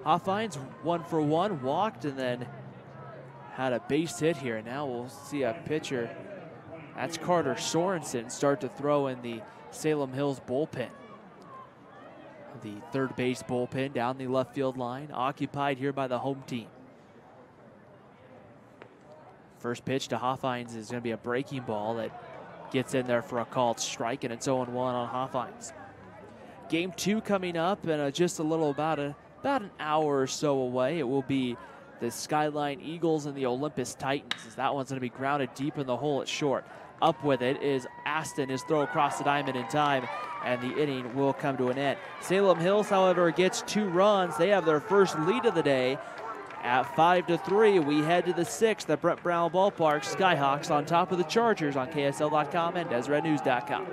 Hoffines 1 for 1, walked, and then had a base hit here. Now we'll see a pitcher, that's Carter Sorensen, start to throw in the Salem Hills bullpen. The third base bullpen down the left field line, occupied here by the home team. First pitch to Hoffines is going to be a breaking ball that gets in there for a called strike, and it's 0-1 on Hoffines. Game 2 coming up in just a little about an hour or so away. It will be the Skyline Eagles and the Olympus Titans, as that one's going to be grounded deep in the hole at short. Up with it is Aston. His throw across the diamond in time, and the inning will come to an end. Salem Hills, however, gets 2 runs. They have their first lead of the day at 5-3. We head to the 6th at Brent Brown Ballpark. Skyhawks on top of the Chargers on KSL.com and DesRedNews.com.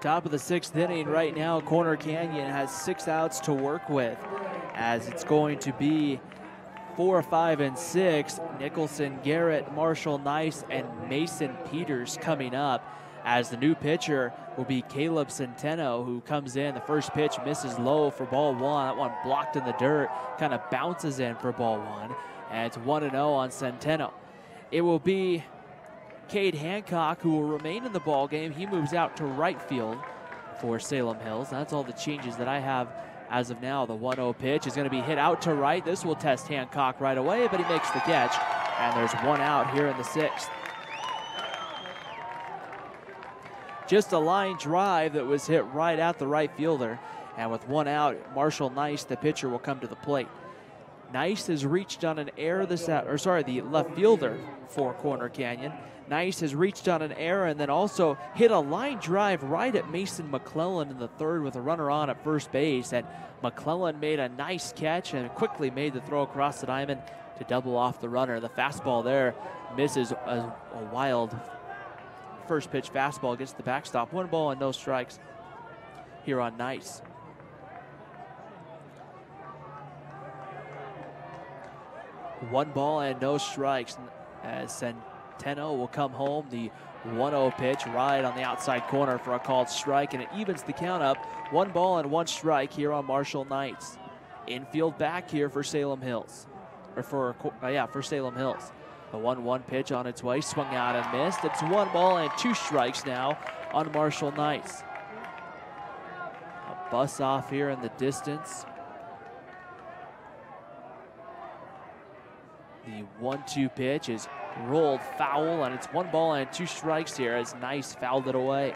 Top of the 6th inning right now, Corner Canyon has 6 outs to work with, as it's going to be 4, 5, and 6. Nicholson, Garrett, Marshall Nice, and Mason Peters coming up, as the new pitcher will be Caleb Centeno, who comes in. The first pitch misses low for ball 1. That one blocked in the dirt, kind of bounces in for ball 1, and it's 1-0 on Centeno. It will be Cade Hancock who will remain in the ball game. He moves out to right field for Salem Hills. That's all the changes that I have as of now. The 1-0 pitch is going to be hit out to right. This will test Hancock right away, but he makes the catch, and there's 1 out here in the 6th. Just a line drive that was hit right at the right fielder, and with 1 out, Marshall Nice, the pitcher, will come to the plate. Nice has reached on an error the left fielder for Corner Canyon. Nice has reached on an error and then also hit a line drive right at Mason McClellan in the 3rd with a runner on at first base. And McClellan made a nice catch and quickly made the throw across the diamond to double off the runner. The fastball there misses a wild first pitch fastball against the backstop. 1 ball and no strikes here on Nice. One ball and no strikes as Centeno will come home. The 1-0 pitch right on the outside corner for a called strike, and it evens the count up. 1 ball and 1 strike here on Marshall Nice. Infield back here for Salem Hills, or for Salem Hills. The 1-1 pitch on its way, swung out and missed. It's 1 ball and 2 strikes now on Marshall Nice. A bus off here in the distance. The 1-2 pitch is rolled foul, and it's 1 ball and 2 strikes here as Nice fouled it away.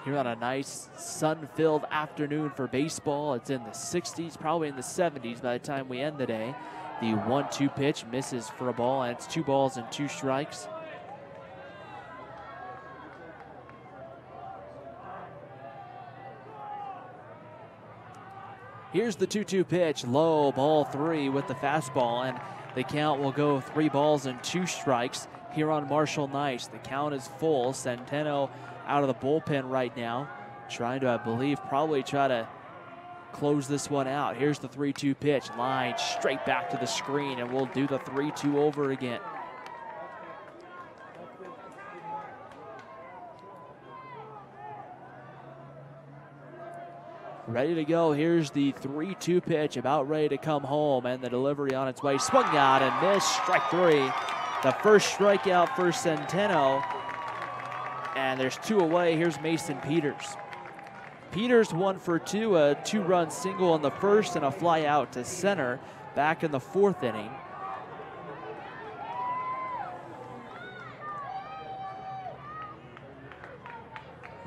Here on a nice sun-filled afternoon for baseball. It's in the 60s, probably in the 70s by the time we end the day. The 1-2 pitch misses for a ball, and it's 2 balls and 2 strikes. Here's the 2-2 pitch, low, ball 3 with the fastball, and the count will go 3 balls and 2 strikes here on Marshall Nice. The count is full. Centeno out of the bullpen right now, trying to, I believe, probably try to close this one out. Here's the 3-2 pitch, line straight back to the screen, and we'll do the 3-2 over again. Ready to go. Here's the 3-2 pitch, about ready to come home, and the delivery on its way. Swung out and missed. Strike 3. The first strikeout for Centeno. And there's 2 away. Here's Mason Peters. Peters 1 for 2, a 2-run single in the first and a fly out to center back in the 4th inning.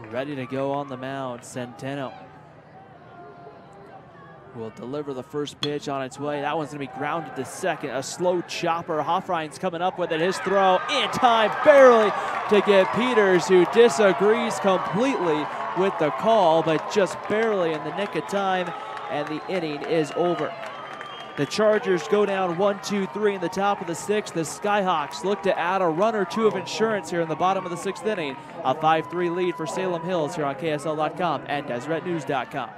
Ready to go on the mound, Centeno will deliver the first pitch on its way. That one's going to be grounded to second. A slow chopper. Hoffrein's coming up with it. His throw in time, barely to get Peters, who disagrees completely with the call, but just barely in the nick of time, and the inning is over. The Chargers go down 1-2-3 in the top of the 6th. The Skyhawks look to add a run or 2 of insurance here in the bottom of the 6th inning. A 5-3 lead for Salem Hills here on KSL.com and DeseretNews.com.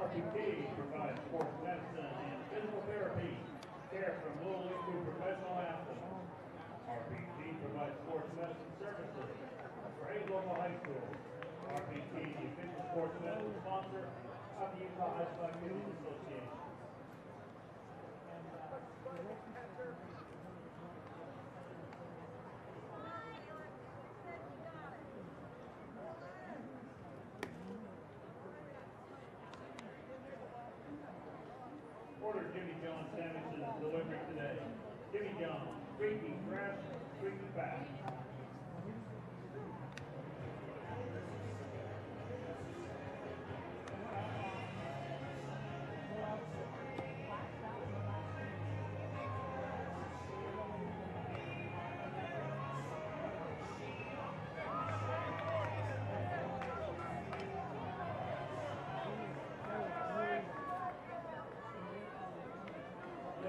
RPT provides sports medicine and physical therapy, care from little league to professional athletes. RPT provides sports medicine services for 8 local high schools. RPT, the official sports medicine sponsor of the Utah High School Activities Association. Order Jimmy John's sandwiches delivered today. Jimmy John's, squeaky fresh, squeaky fast.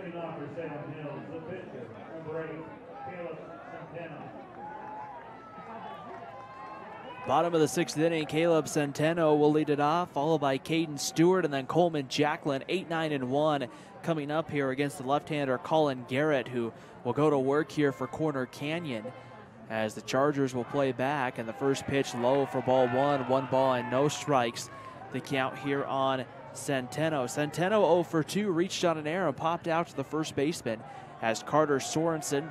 Leading off for Salem Hills, the pitcher, number 8, Caleb Centeno. Bottom of the 6th inning, Caleb Centeno will lead it off, followed by Caden Stewart and then Coleman Jacklin, 8-9-1, coming up here against the left-hander Colin Garrett, who will go to work here for Corner Canyon, as the Chargers will play back, and the first pitch low for ball 1 ball and no strikes. The count here on Centeno. Centeno 0 for 2, reached on an error and popped out to the first baseman as Carter Sorensen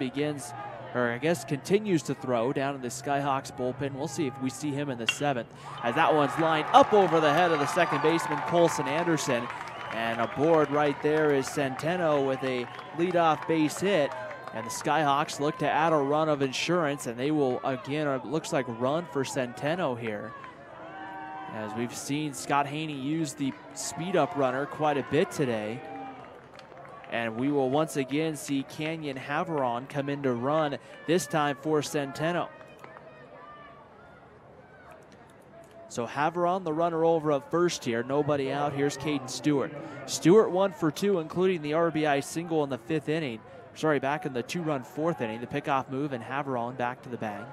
continues to throw down in the Skyhawks bullpen. We'll see if we see him in the 7th, as that one's lined up over the head of the second baseman, Colson Anderson. And aboard right there is Centeno with a leadoff base hit. And the Skyhawks look to add a run of insurance, and they will again, it looks like, run for Centeno here. As we've seen Scott Haney use the speed up runner quite a bit today. And we will once again see Canyon Haveron come in to run, this time for Centeno. So Haveron, the runner over at first here, nobody out. Here's Caden Stewart. Stewart 1 for 2, including the RBI single in the 5th inning. Back in the 2-run 4th inning, the pickoff move, and Haveron back to the bag.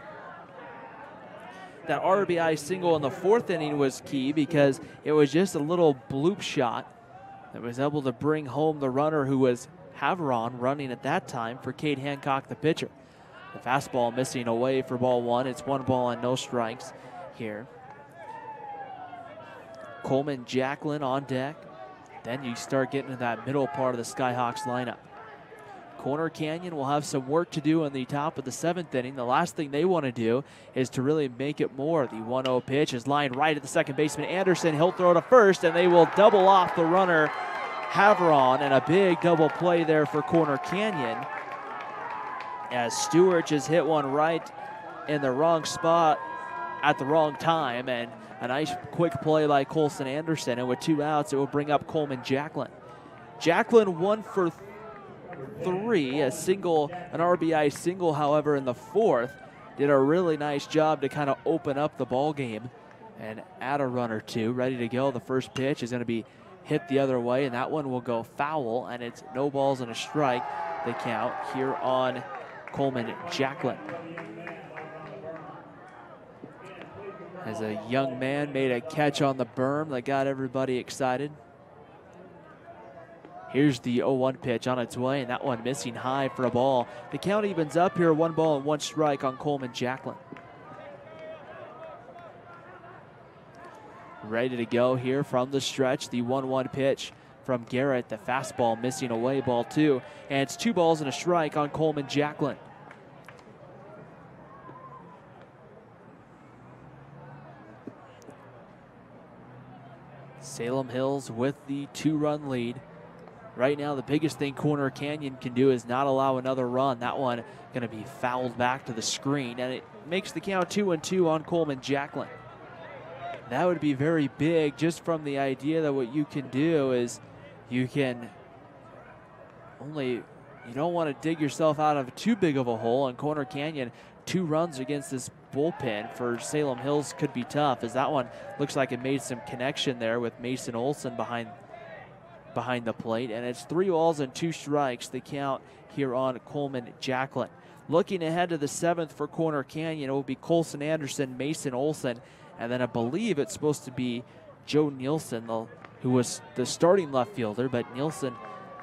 That RBI single in the 4th inning was key because it was just a little bloop shot that was able to bring home the runner, who was Haveron, running at that time for Cade Hancock, the pitcher. The fastball missing away for ball 1. It's 1 ball and no strikes here. Coleman Jacklin on deck. Then you start getting to that middle part of the Skyhawks lineup. Corner Canyon will have some work to do in the top of the 7th inning. The last thing they want to do is to really make it more. The 1-0 pitch is lined right at the second baseman, Anderson. He'll throw to first, and they will double off the runner, Haveron, and a big double play there for Corner Canyon, as Stewart just hit one right in the wrong spot at the wrong time, and a nice quick play by Colson Anderson. And with 2 outs, it will bring up Coleman Jacklin. Jacklin 1 for 3, an RBI single, however, in the 4th. Did a really nice job to kind of open up the ball game and add a run or 2. Ready to go. The first pitch is going to be hit the other way, and that one will go foul, and it's no balls and a strike, the count here on Coleman Jacklin. As a young man made a catch on the berm that got everybody excited. Here's the 0-1 pitch on its way, and that one missing high for a ball. The count evens up here, 1 ball and 1 strike on Coleman Jacklin. Ready to go here from the stretch, the 1-1 pitch from Garrett. The fastball missing away, ball 2, and it's 2 balls and a strike on Coleman Jacklin. Salem Hills with the 2-run lead. Right now, the biggest thing Corner Canyon can do is not allow another run. That one going to be fouled back to the screen, and it makes the count 2-2 on Coleman Jacklin. That would be very big, just from the idea that what you can do is you don't want to dig yourself out of too big of a hole. And Corner Canyon, 2 runs against this bullpen for Salem Hills could be tough, as that one looks like it made some connection there with Mason Olson behind the plate, and it's 3 balls and 2 strikes, the count here on Coleman Jacklin. Looking ahead to the 7th for Corner Canyon, it will be Colson Anderson, Mason Olson, and then I believe it's supposed to be Joe Nielsen, who was the starting left fielder, but Nielsen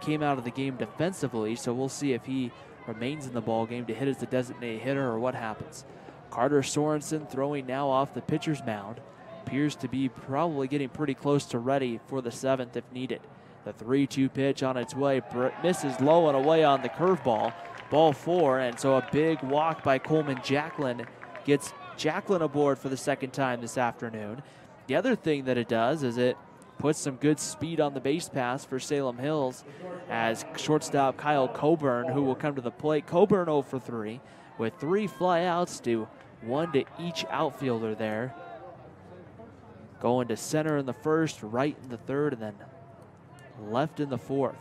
came out of the game defensively, so we'll see if he remains in the ball game to hit as the designated hitter or what happens. Carter Sorensen throwing now off the pitcher's mound. Appears to be probably getting pretty close to ready for the 7th if needed. The 3-2 pitch on its way, misses low and away on the curveball. Ball 4, and so a big walk by Coleman Jacklin gets Jacklin aboard for the 2nd time this afternoon. The other thing that it does is it puts some good speed on the base pass for Salem Hills, as shortstop Kyle Coburn, who will come to the plate. Coburn 0 for 3 with 3 flyouts to 1 to each outfielder there. Going to center in the 1st, right in the 3rd, and then left in the 4th.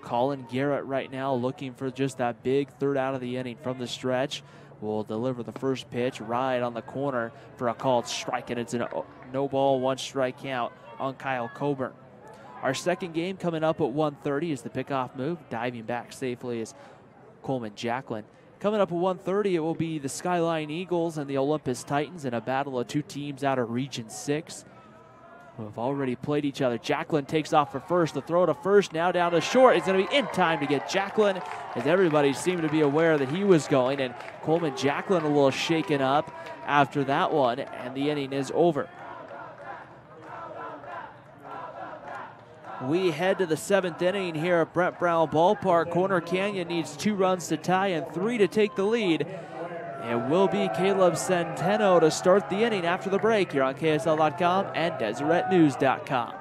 Colin Garrett right now looking for just that big 3rd out of the inning from the stretch. Will deliver the first pitch right on the corner for a called strike, and it's a no ball, 1 strike count on Kyle Coburn. Our second game coming up at 1:30 is the pickoff move. Diving back safely is Coleman Jacklin. Coming up at 1:30, it will be the Skyline Eagles and the Olympus Titans in a battle of two teams out of Region 6 who have already played each other. Jacklin takes off for first. The throw to first, now down to short. It's going to be in time to get Jacklin, as everybody seemed to be aware that he was going. And Coleman Jacklin a little shaken up after that one, and the inning is over. We head to the 7th inning here at Brent Brown Ballpark. Corner Canyon needs 2 runs to tie and 3 to take the lead. It will be Caleb Centeno to start the inning after the break here on KSL.com and DeseretNews.com.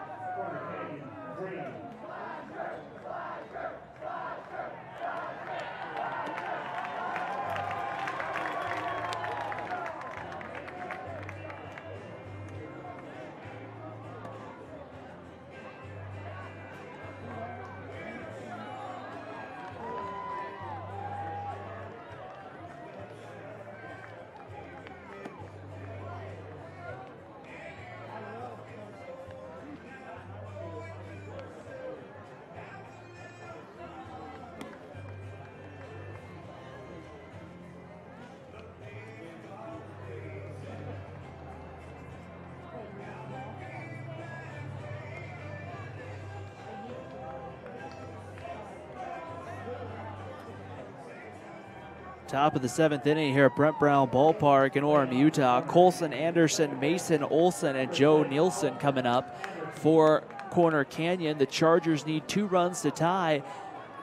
Top of the 7th inning here at Brent Brown Ballpark in Orem, Utah. Colson Anderson, Mason Olson, and Joe Nielsen coming up for Corner Canyon. The Chargers need 2 runs to tie,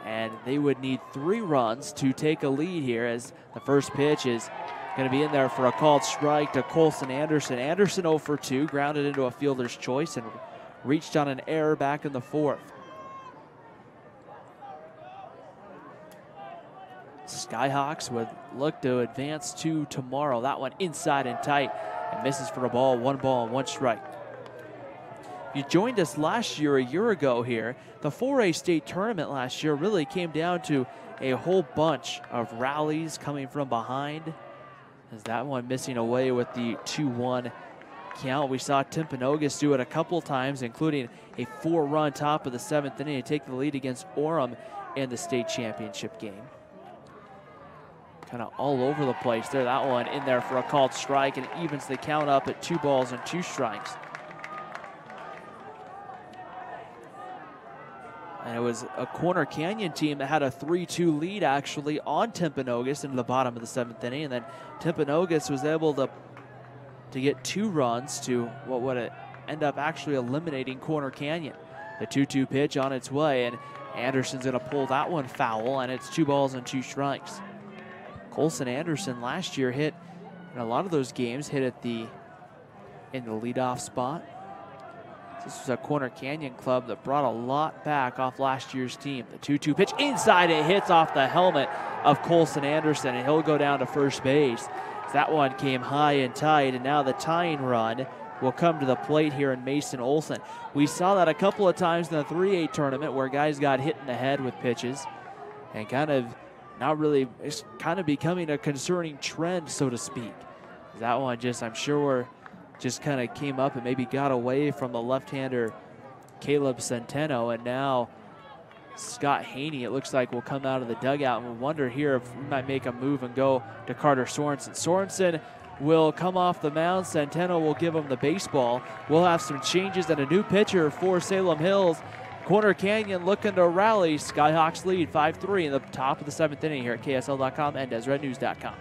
and they would need 3 runs to take a lead here, as the first pitch is going to be in there for a called strike to Colson Anderson. Anderson 0 for 2, grounded into a fielder's choice and reached on an error back in the 4th. Skyhawks would look to advance to tomorrow. That one inside and tight and misses for a ball. 1 ball and 1 strike. If you joined us last year, a year ago here, the 4A state tournament last year really came down to a whole bunch of rallies coming from behind. As that one missing away with the 2-1 count. We saw Timpanogos do it a couple times, including a 4-run top of the 7th inning to take the lead against Orem in the state championship game. Kind of all over the place there. That one in there for a called strike, and evens the count up at 2 balls and 2 strikes. And it was a Corner Canyon team that had a 3-2 lead actually on Timpanogos into the bottom of the 7th inning, and then Timpanogos was able to get 2 runs to what would end up actually eliminating Corner Canyon. The 2-2 pitch on its way, and Anderson's going to pull that one foul, and it's 2 balls and 2 strikes. Colson Anderson last year hit in a lot of those games, hit at in the leadoff spot. This was a Corner Canyon club that brought a lot back off last year's team. The 2-2 pitch inside, it hits off the helmet of Colson Anderson, and he'll go down to first base. That one came high and tight, and now the tying run will come to the plate here in Mason Olson. We saw that a couple of times in the 3A tournament where guys got hit in the head with pitches, and kind of not really, it's kind of becoming a concerning trend, so to speak. That one just, I'm sure, just kind of came up and maybe got away from the left-hander Caleb Centeno, and now Scott Haney, it looks like, will come out of the dugout, and we'll wonder here if we might make a move and go to Carter Sorensen. Sorensen will come off the mound. Centeno will give him the baseball. We'll have some changes and a new pitcher for Salem Hills. Corner Canyon looking to rally. Skyhawks lead 5-3 in the top of the 7th inning here at KSL.com and DeseretNews.com.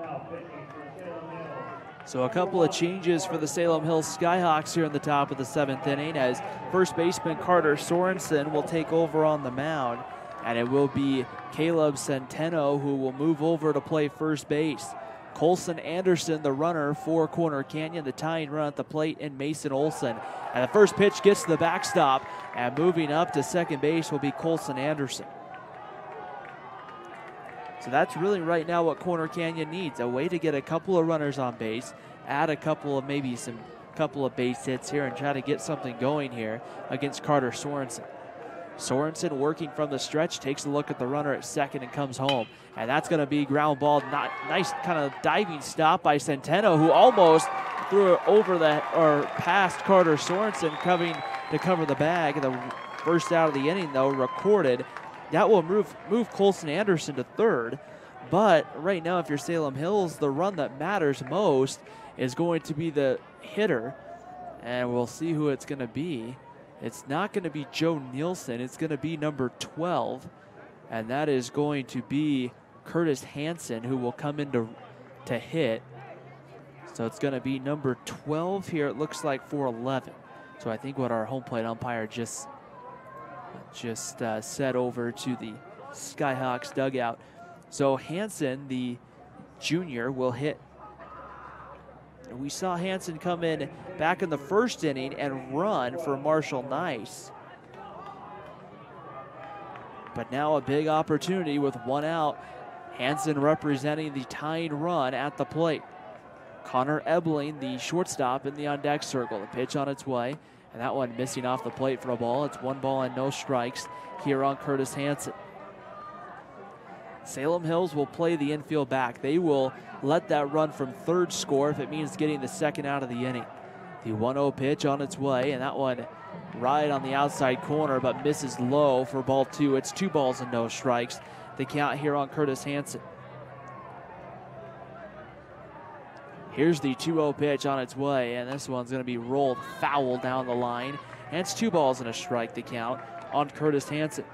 Now pitching for Salem Hill. So a couple of changes for the Salem Hills Skyhawks here in the top of the 7th inning, as first baseman Carter Sorensen will take over on the mound, and it will be Caleb Centeno who will move over to play first base. Colson Anderson, the runner for Corner Canyon, the tying run at the plate, and Mason Olson. And the first pitch gets to the backstop, and moving up to second base will be Colson Anderson. So that's really right now what Corner Canyon needs, a way to get a couple of runners on base, add a couple of couple of base hits here and try to get something going here against Carter Sorensen. Sorensen working from the stretch, takes a look at the runner at second and comes home. And that's going to be ground ball. Nice kind of diving stop by Centeno, who almost threw it over or past Carter Sorensen, coming to cover the bag. The first out of the inning, though, recorded. That will move Colson Anderson to third. But right now, if you're Salem Hills, the run that matters most is going to be the hitter. And we'll see who it's going to be. It's not going to be Joe Nielsen. It's going to be number 12. And that is going to be Curtis Hansen, who will come in to hit. So it's going to be number 12 here, it looks like, for 11. So I think what our home plate umpire just set over to the Skyhawks dugout. So Hansen, the junior, will hit. We saw Hansen come in back in the first inning and run for Marshall Nice. But now a big opportunity with one out. Hansen representing the tying run at the plate. Connor Ebling, the shortstop, in the on-deck circle. The pitch on its way, and that one missing off the plate for a ball. It's 1 ball and no strikes here on Curtis Hansen. Salem Hills will play the infield back. They will let that run from third score if it means getting the second out of the inning. The 1-0 pitch on its way, and that one right on the outside corner, but misses low for ball 2. It's 2 balls and no strikes. The count here on Curtis Hansen. Here's the 2-0 pitch on its way, and this one's going to be rolled foul down the line. And it's 2 balls and a strike, the count on Curtis Hansen.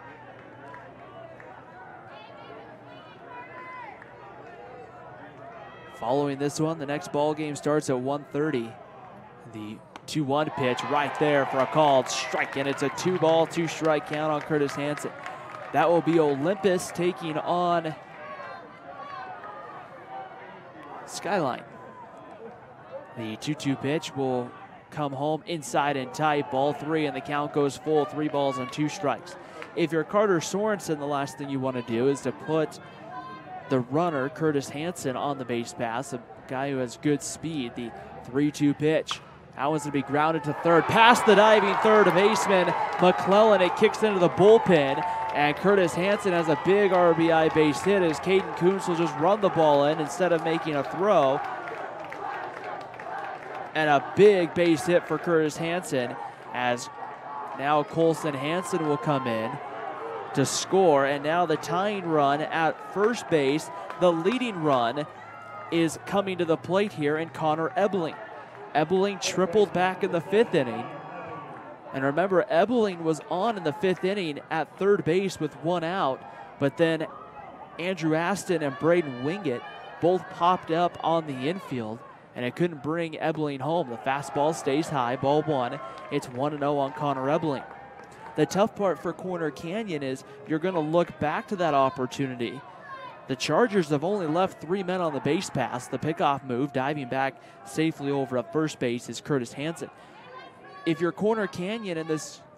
Following this one, the next ball game starts at 1:30. The 2-1 pitch right there for a called strike, and it's a 2-ball, 2-strike count on Curtis Hansen. That will be Olympus taking on Skyline. The 2-2 pitch will come home inside and tight, ball 3, and the count goes full, 3 balls and 2 strikes. If you're Carter Sorensen, the last thing you want to do is to put the runner, Curtis Hansen, on the base pass, a guy who has good speed. The 3-2 pitch. That one's going to be grounded to third, past the diving third baseman, McClellan. It kicks into the bullpen, and Curtis Hansen has a big RBI base hit as Caden Kuntz will just run the ball in instead of making a throw. And a big base hit for Curtis Hansen, as now Colson Hansen will come in to score. And now the tying run at first base, the leading run, is coming to the plate here in Connor Ebling. Ebling tripled back in the 5th inning. And remember, Ebling was on in the 5th inning at third base with 1 out, but then Andrew Aston and Braden Wingett both popped up on the infield, and it couldn't bring Ebling home. The fastball stays high, ball 1. It's 1-0 on Connor Ebling. The tough part for Corner Canyon is you're going to look back to that opportunity. The Chargers have only left 3 men on the base pass. The pickoff move, diving back safely over at first base, is Curtis Hansen. If you're Corner Canyon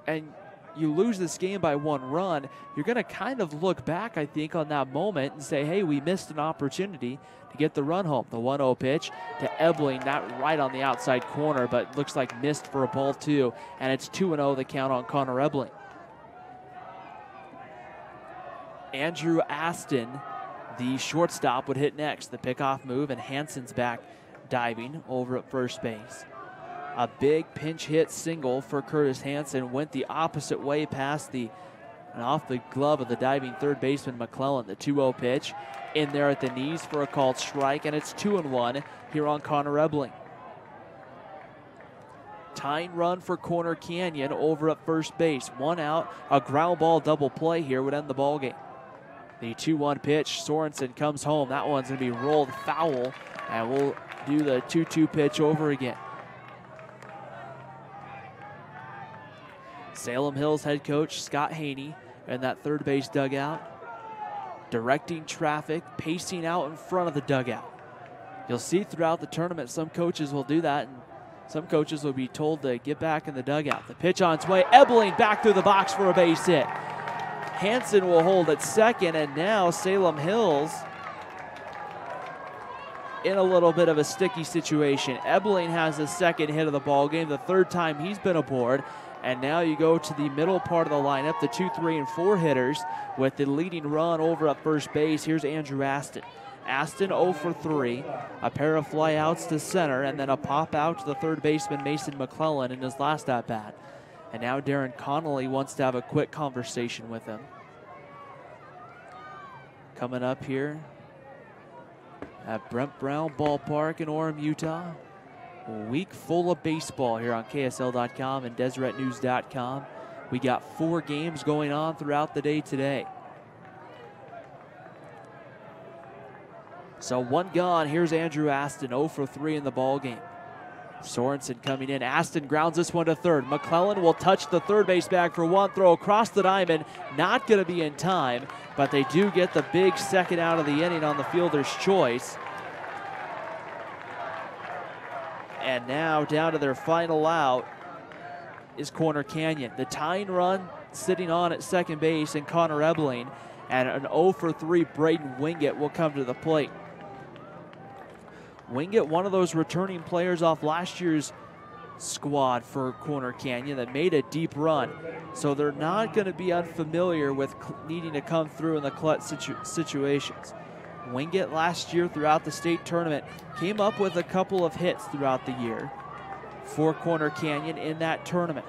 and you lose this game by 1 run, you're going to kind of look back, I think, on that moment and say, hey, we missed an opportunity to get the run home. The 1-0 pitch to Ebling, not right on the outside corner, but looks like missed for a ball 2, and it's 2-0 the count on Connor Ebling. Andrew Aston, the shortstop, would hit next. The pickoff move, and Hansen's back diving over at first base. A big pinch hit single for Curtis Hansen went the opposite way past and off the glove of the diving third baseman McClellan. The 2-0 pitch in there at the knees for a called strike, and it's 2-1 here on Connor Ebling. Tying run for Corner Canyon over at first base. 1 out, a ground ball double play here would end the ball game. The 2-1 pitch, Sorensen comes home. That one's gonna be rolled foul, and we'll do the 2-2 pitch over again. Salem Hills head coach Scott Haney in that third base dugout, directing traffic, pacing out in front of the dugout. You'll see throughout the tournament some coaches will do that, and some coaches will be told to get back in the dugout. The pitch on its way, Ebling back through the box for a base hit. Hansen will hold at second, and now Salem Hills in a little bit of a sticky situation. Ebling has the second hit of the ball game, the third time he's been aboard. And now you go to the middle part of the lineup, the 2, 3, and 4 hitters with the leading run over at first base. Here's Andrew Aston. Aston 0 for 3, a pair of flyouts to center, and then a pop out to the third baseman Mason McClellan in his last at-bat. And now Darren Connolly wants to have a quick conversation with him. Coming up here at Brent Brown Ballpark in Orem, Utah. A week full of baseball here on KSL.com and DeseretNews.com. We got 4 games going on throughout the day today. So 1 gone. Here's Andrew Aston, 0 for 3 in the ball game. Sorensen coming in. Aston grounds this one to third. McClellan will touch the third base bag for 1 throw across the diamond. Not going to be in time, but they do get the big second out of the inning on the fielder's choice. And now down to their final out is Corner Canyon. The tying run sitting on at second base and Connor Ebling, and an 0 for 3 Braden Wingett will come to the plate. Wingett, one of those returning players off last year's squad for Corner Canyon that made a deep run. So they're not going to be unfamiliar with needing to come through in the clutch situations. Wingett last year throughout the state tournament came up with a couple of hits throughout the year for Corner Canyon in that tournament.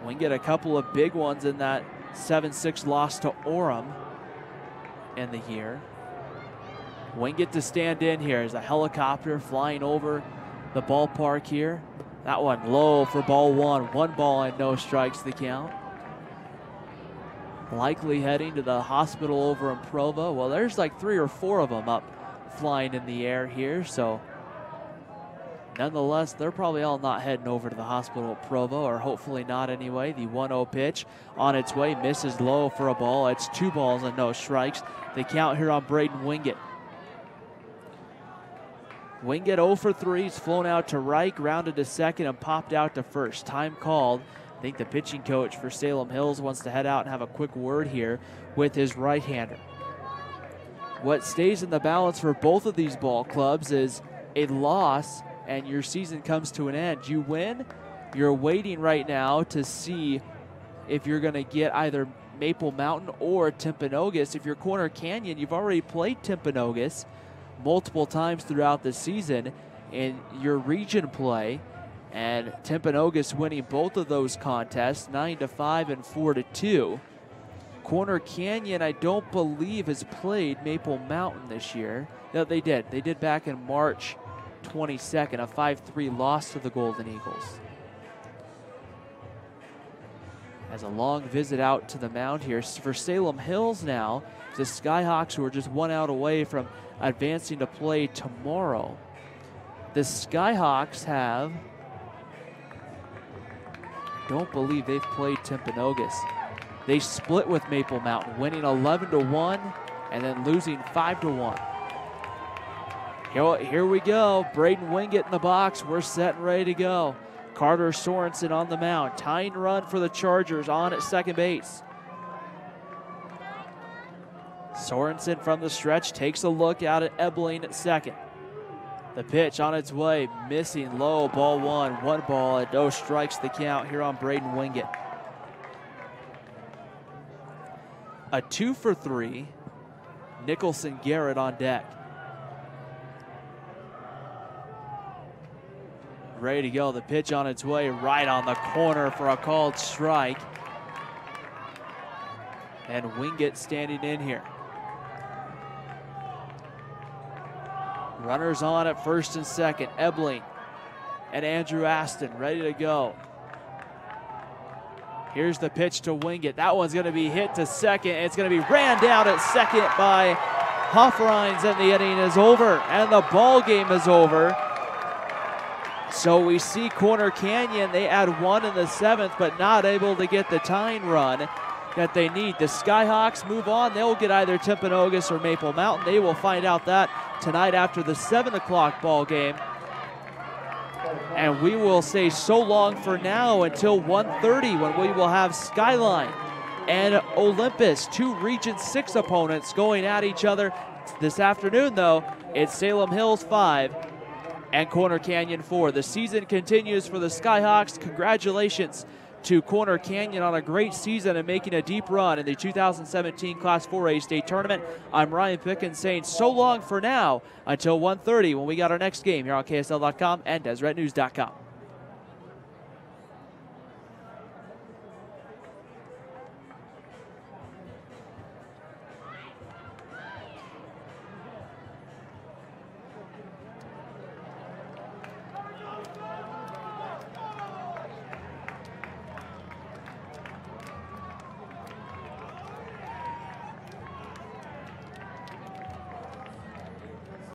Wingett a couple of big ones in that 7-6 loss to Orem in the year. Wingett to stand in here as a helicopter flying over the ballpark here. That one low for ball 1. 1 ball and no strikes the count. Likely heading to the hospital over in Provo. Well, there's like 3 or 4 of them up flying in the air here, so nonetheless, they're probably all not heading over to the hospital at Provo, or hopefully not anyway. The 1-0 pitch on its way, misses low for a ball. It's 2 balls and no strikes. The count here on Braden Wingett. Wingett 0 for 3. He's flown out to right, grounded to second, and popped out to first. Time called. I think the pitching coach for Salem Hills wants to head out and have a quick word here with his right-hander. What stays in the balance for both of these ball clubs is a loss and your season comes to an end. You win, you're waiting right now to see if you're going to get either Maple Mountain or Timpanogos. If you're Corner Canyon, you've already played Timpanogos multiple times throughout the season in your region play, and Timpanogos winning both of those contests 9-5 and 4-2. Corner Canyon, I don't believe, has played Maple Mountain this year. No, they did. They did back in March 22nd, a 5-3 loss to the Golden Eagles. As a long visit out to the mound here for Salem Hills now, the Skyhawks, who are just 1 out away from advancing to play tomorrow. The Skyhawks have, I don't believe they've played Timpanogos. They split with Maple Mountain, winning 11-1 and then losing 5-1. Here we go. Braden Wingett in the box. We're set and ready to go. Carter Sorensen on the mound. Tying run for the Chargers on at second base. Sorensen from the stretch takes a look out at Ebling at second. The pitch on its way, missing low, ball 1. 1 ball and no strikes the count here on Braden Wingett. A 2 for 3, Nicholson Garrett on deck. Ready to go, the pitch on its way, right on the corner for a called strike. And Wingett standing in here. Runners on at first and second, Ebling and Andrew Aston ready to go. Here's the pitch to Wingate. That one's going to be hit to second. It's going to be ran down at second by Hofreins, and the inning is over, and the ball game is over. So we see Corner Canyon, they add one in the 7th, but not able to get the tying run that they need. The Skyhawks move on. They'll get either Timpanogos or Maple Mountain. They will find out that tonight after the 7 o'clock ball game. And we will say so long for now until 1:30, when we will have Skyline and Olympus, 2 Region 6 opponents going at each other. This afternoon, though, it's Salem Hills 5 and Corner Canyon 4. The season continues for the Skyhawks. Congratulations to Corner Canyon on a great season and making a deep run in the 2017 Class 4A state tournament. I'm Ryan Pickens saying so long for now until 1:30, when we got our next game here on KSL.com and DeseretNews.com.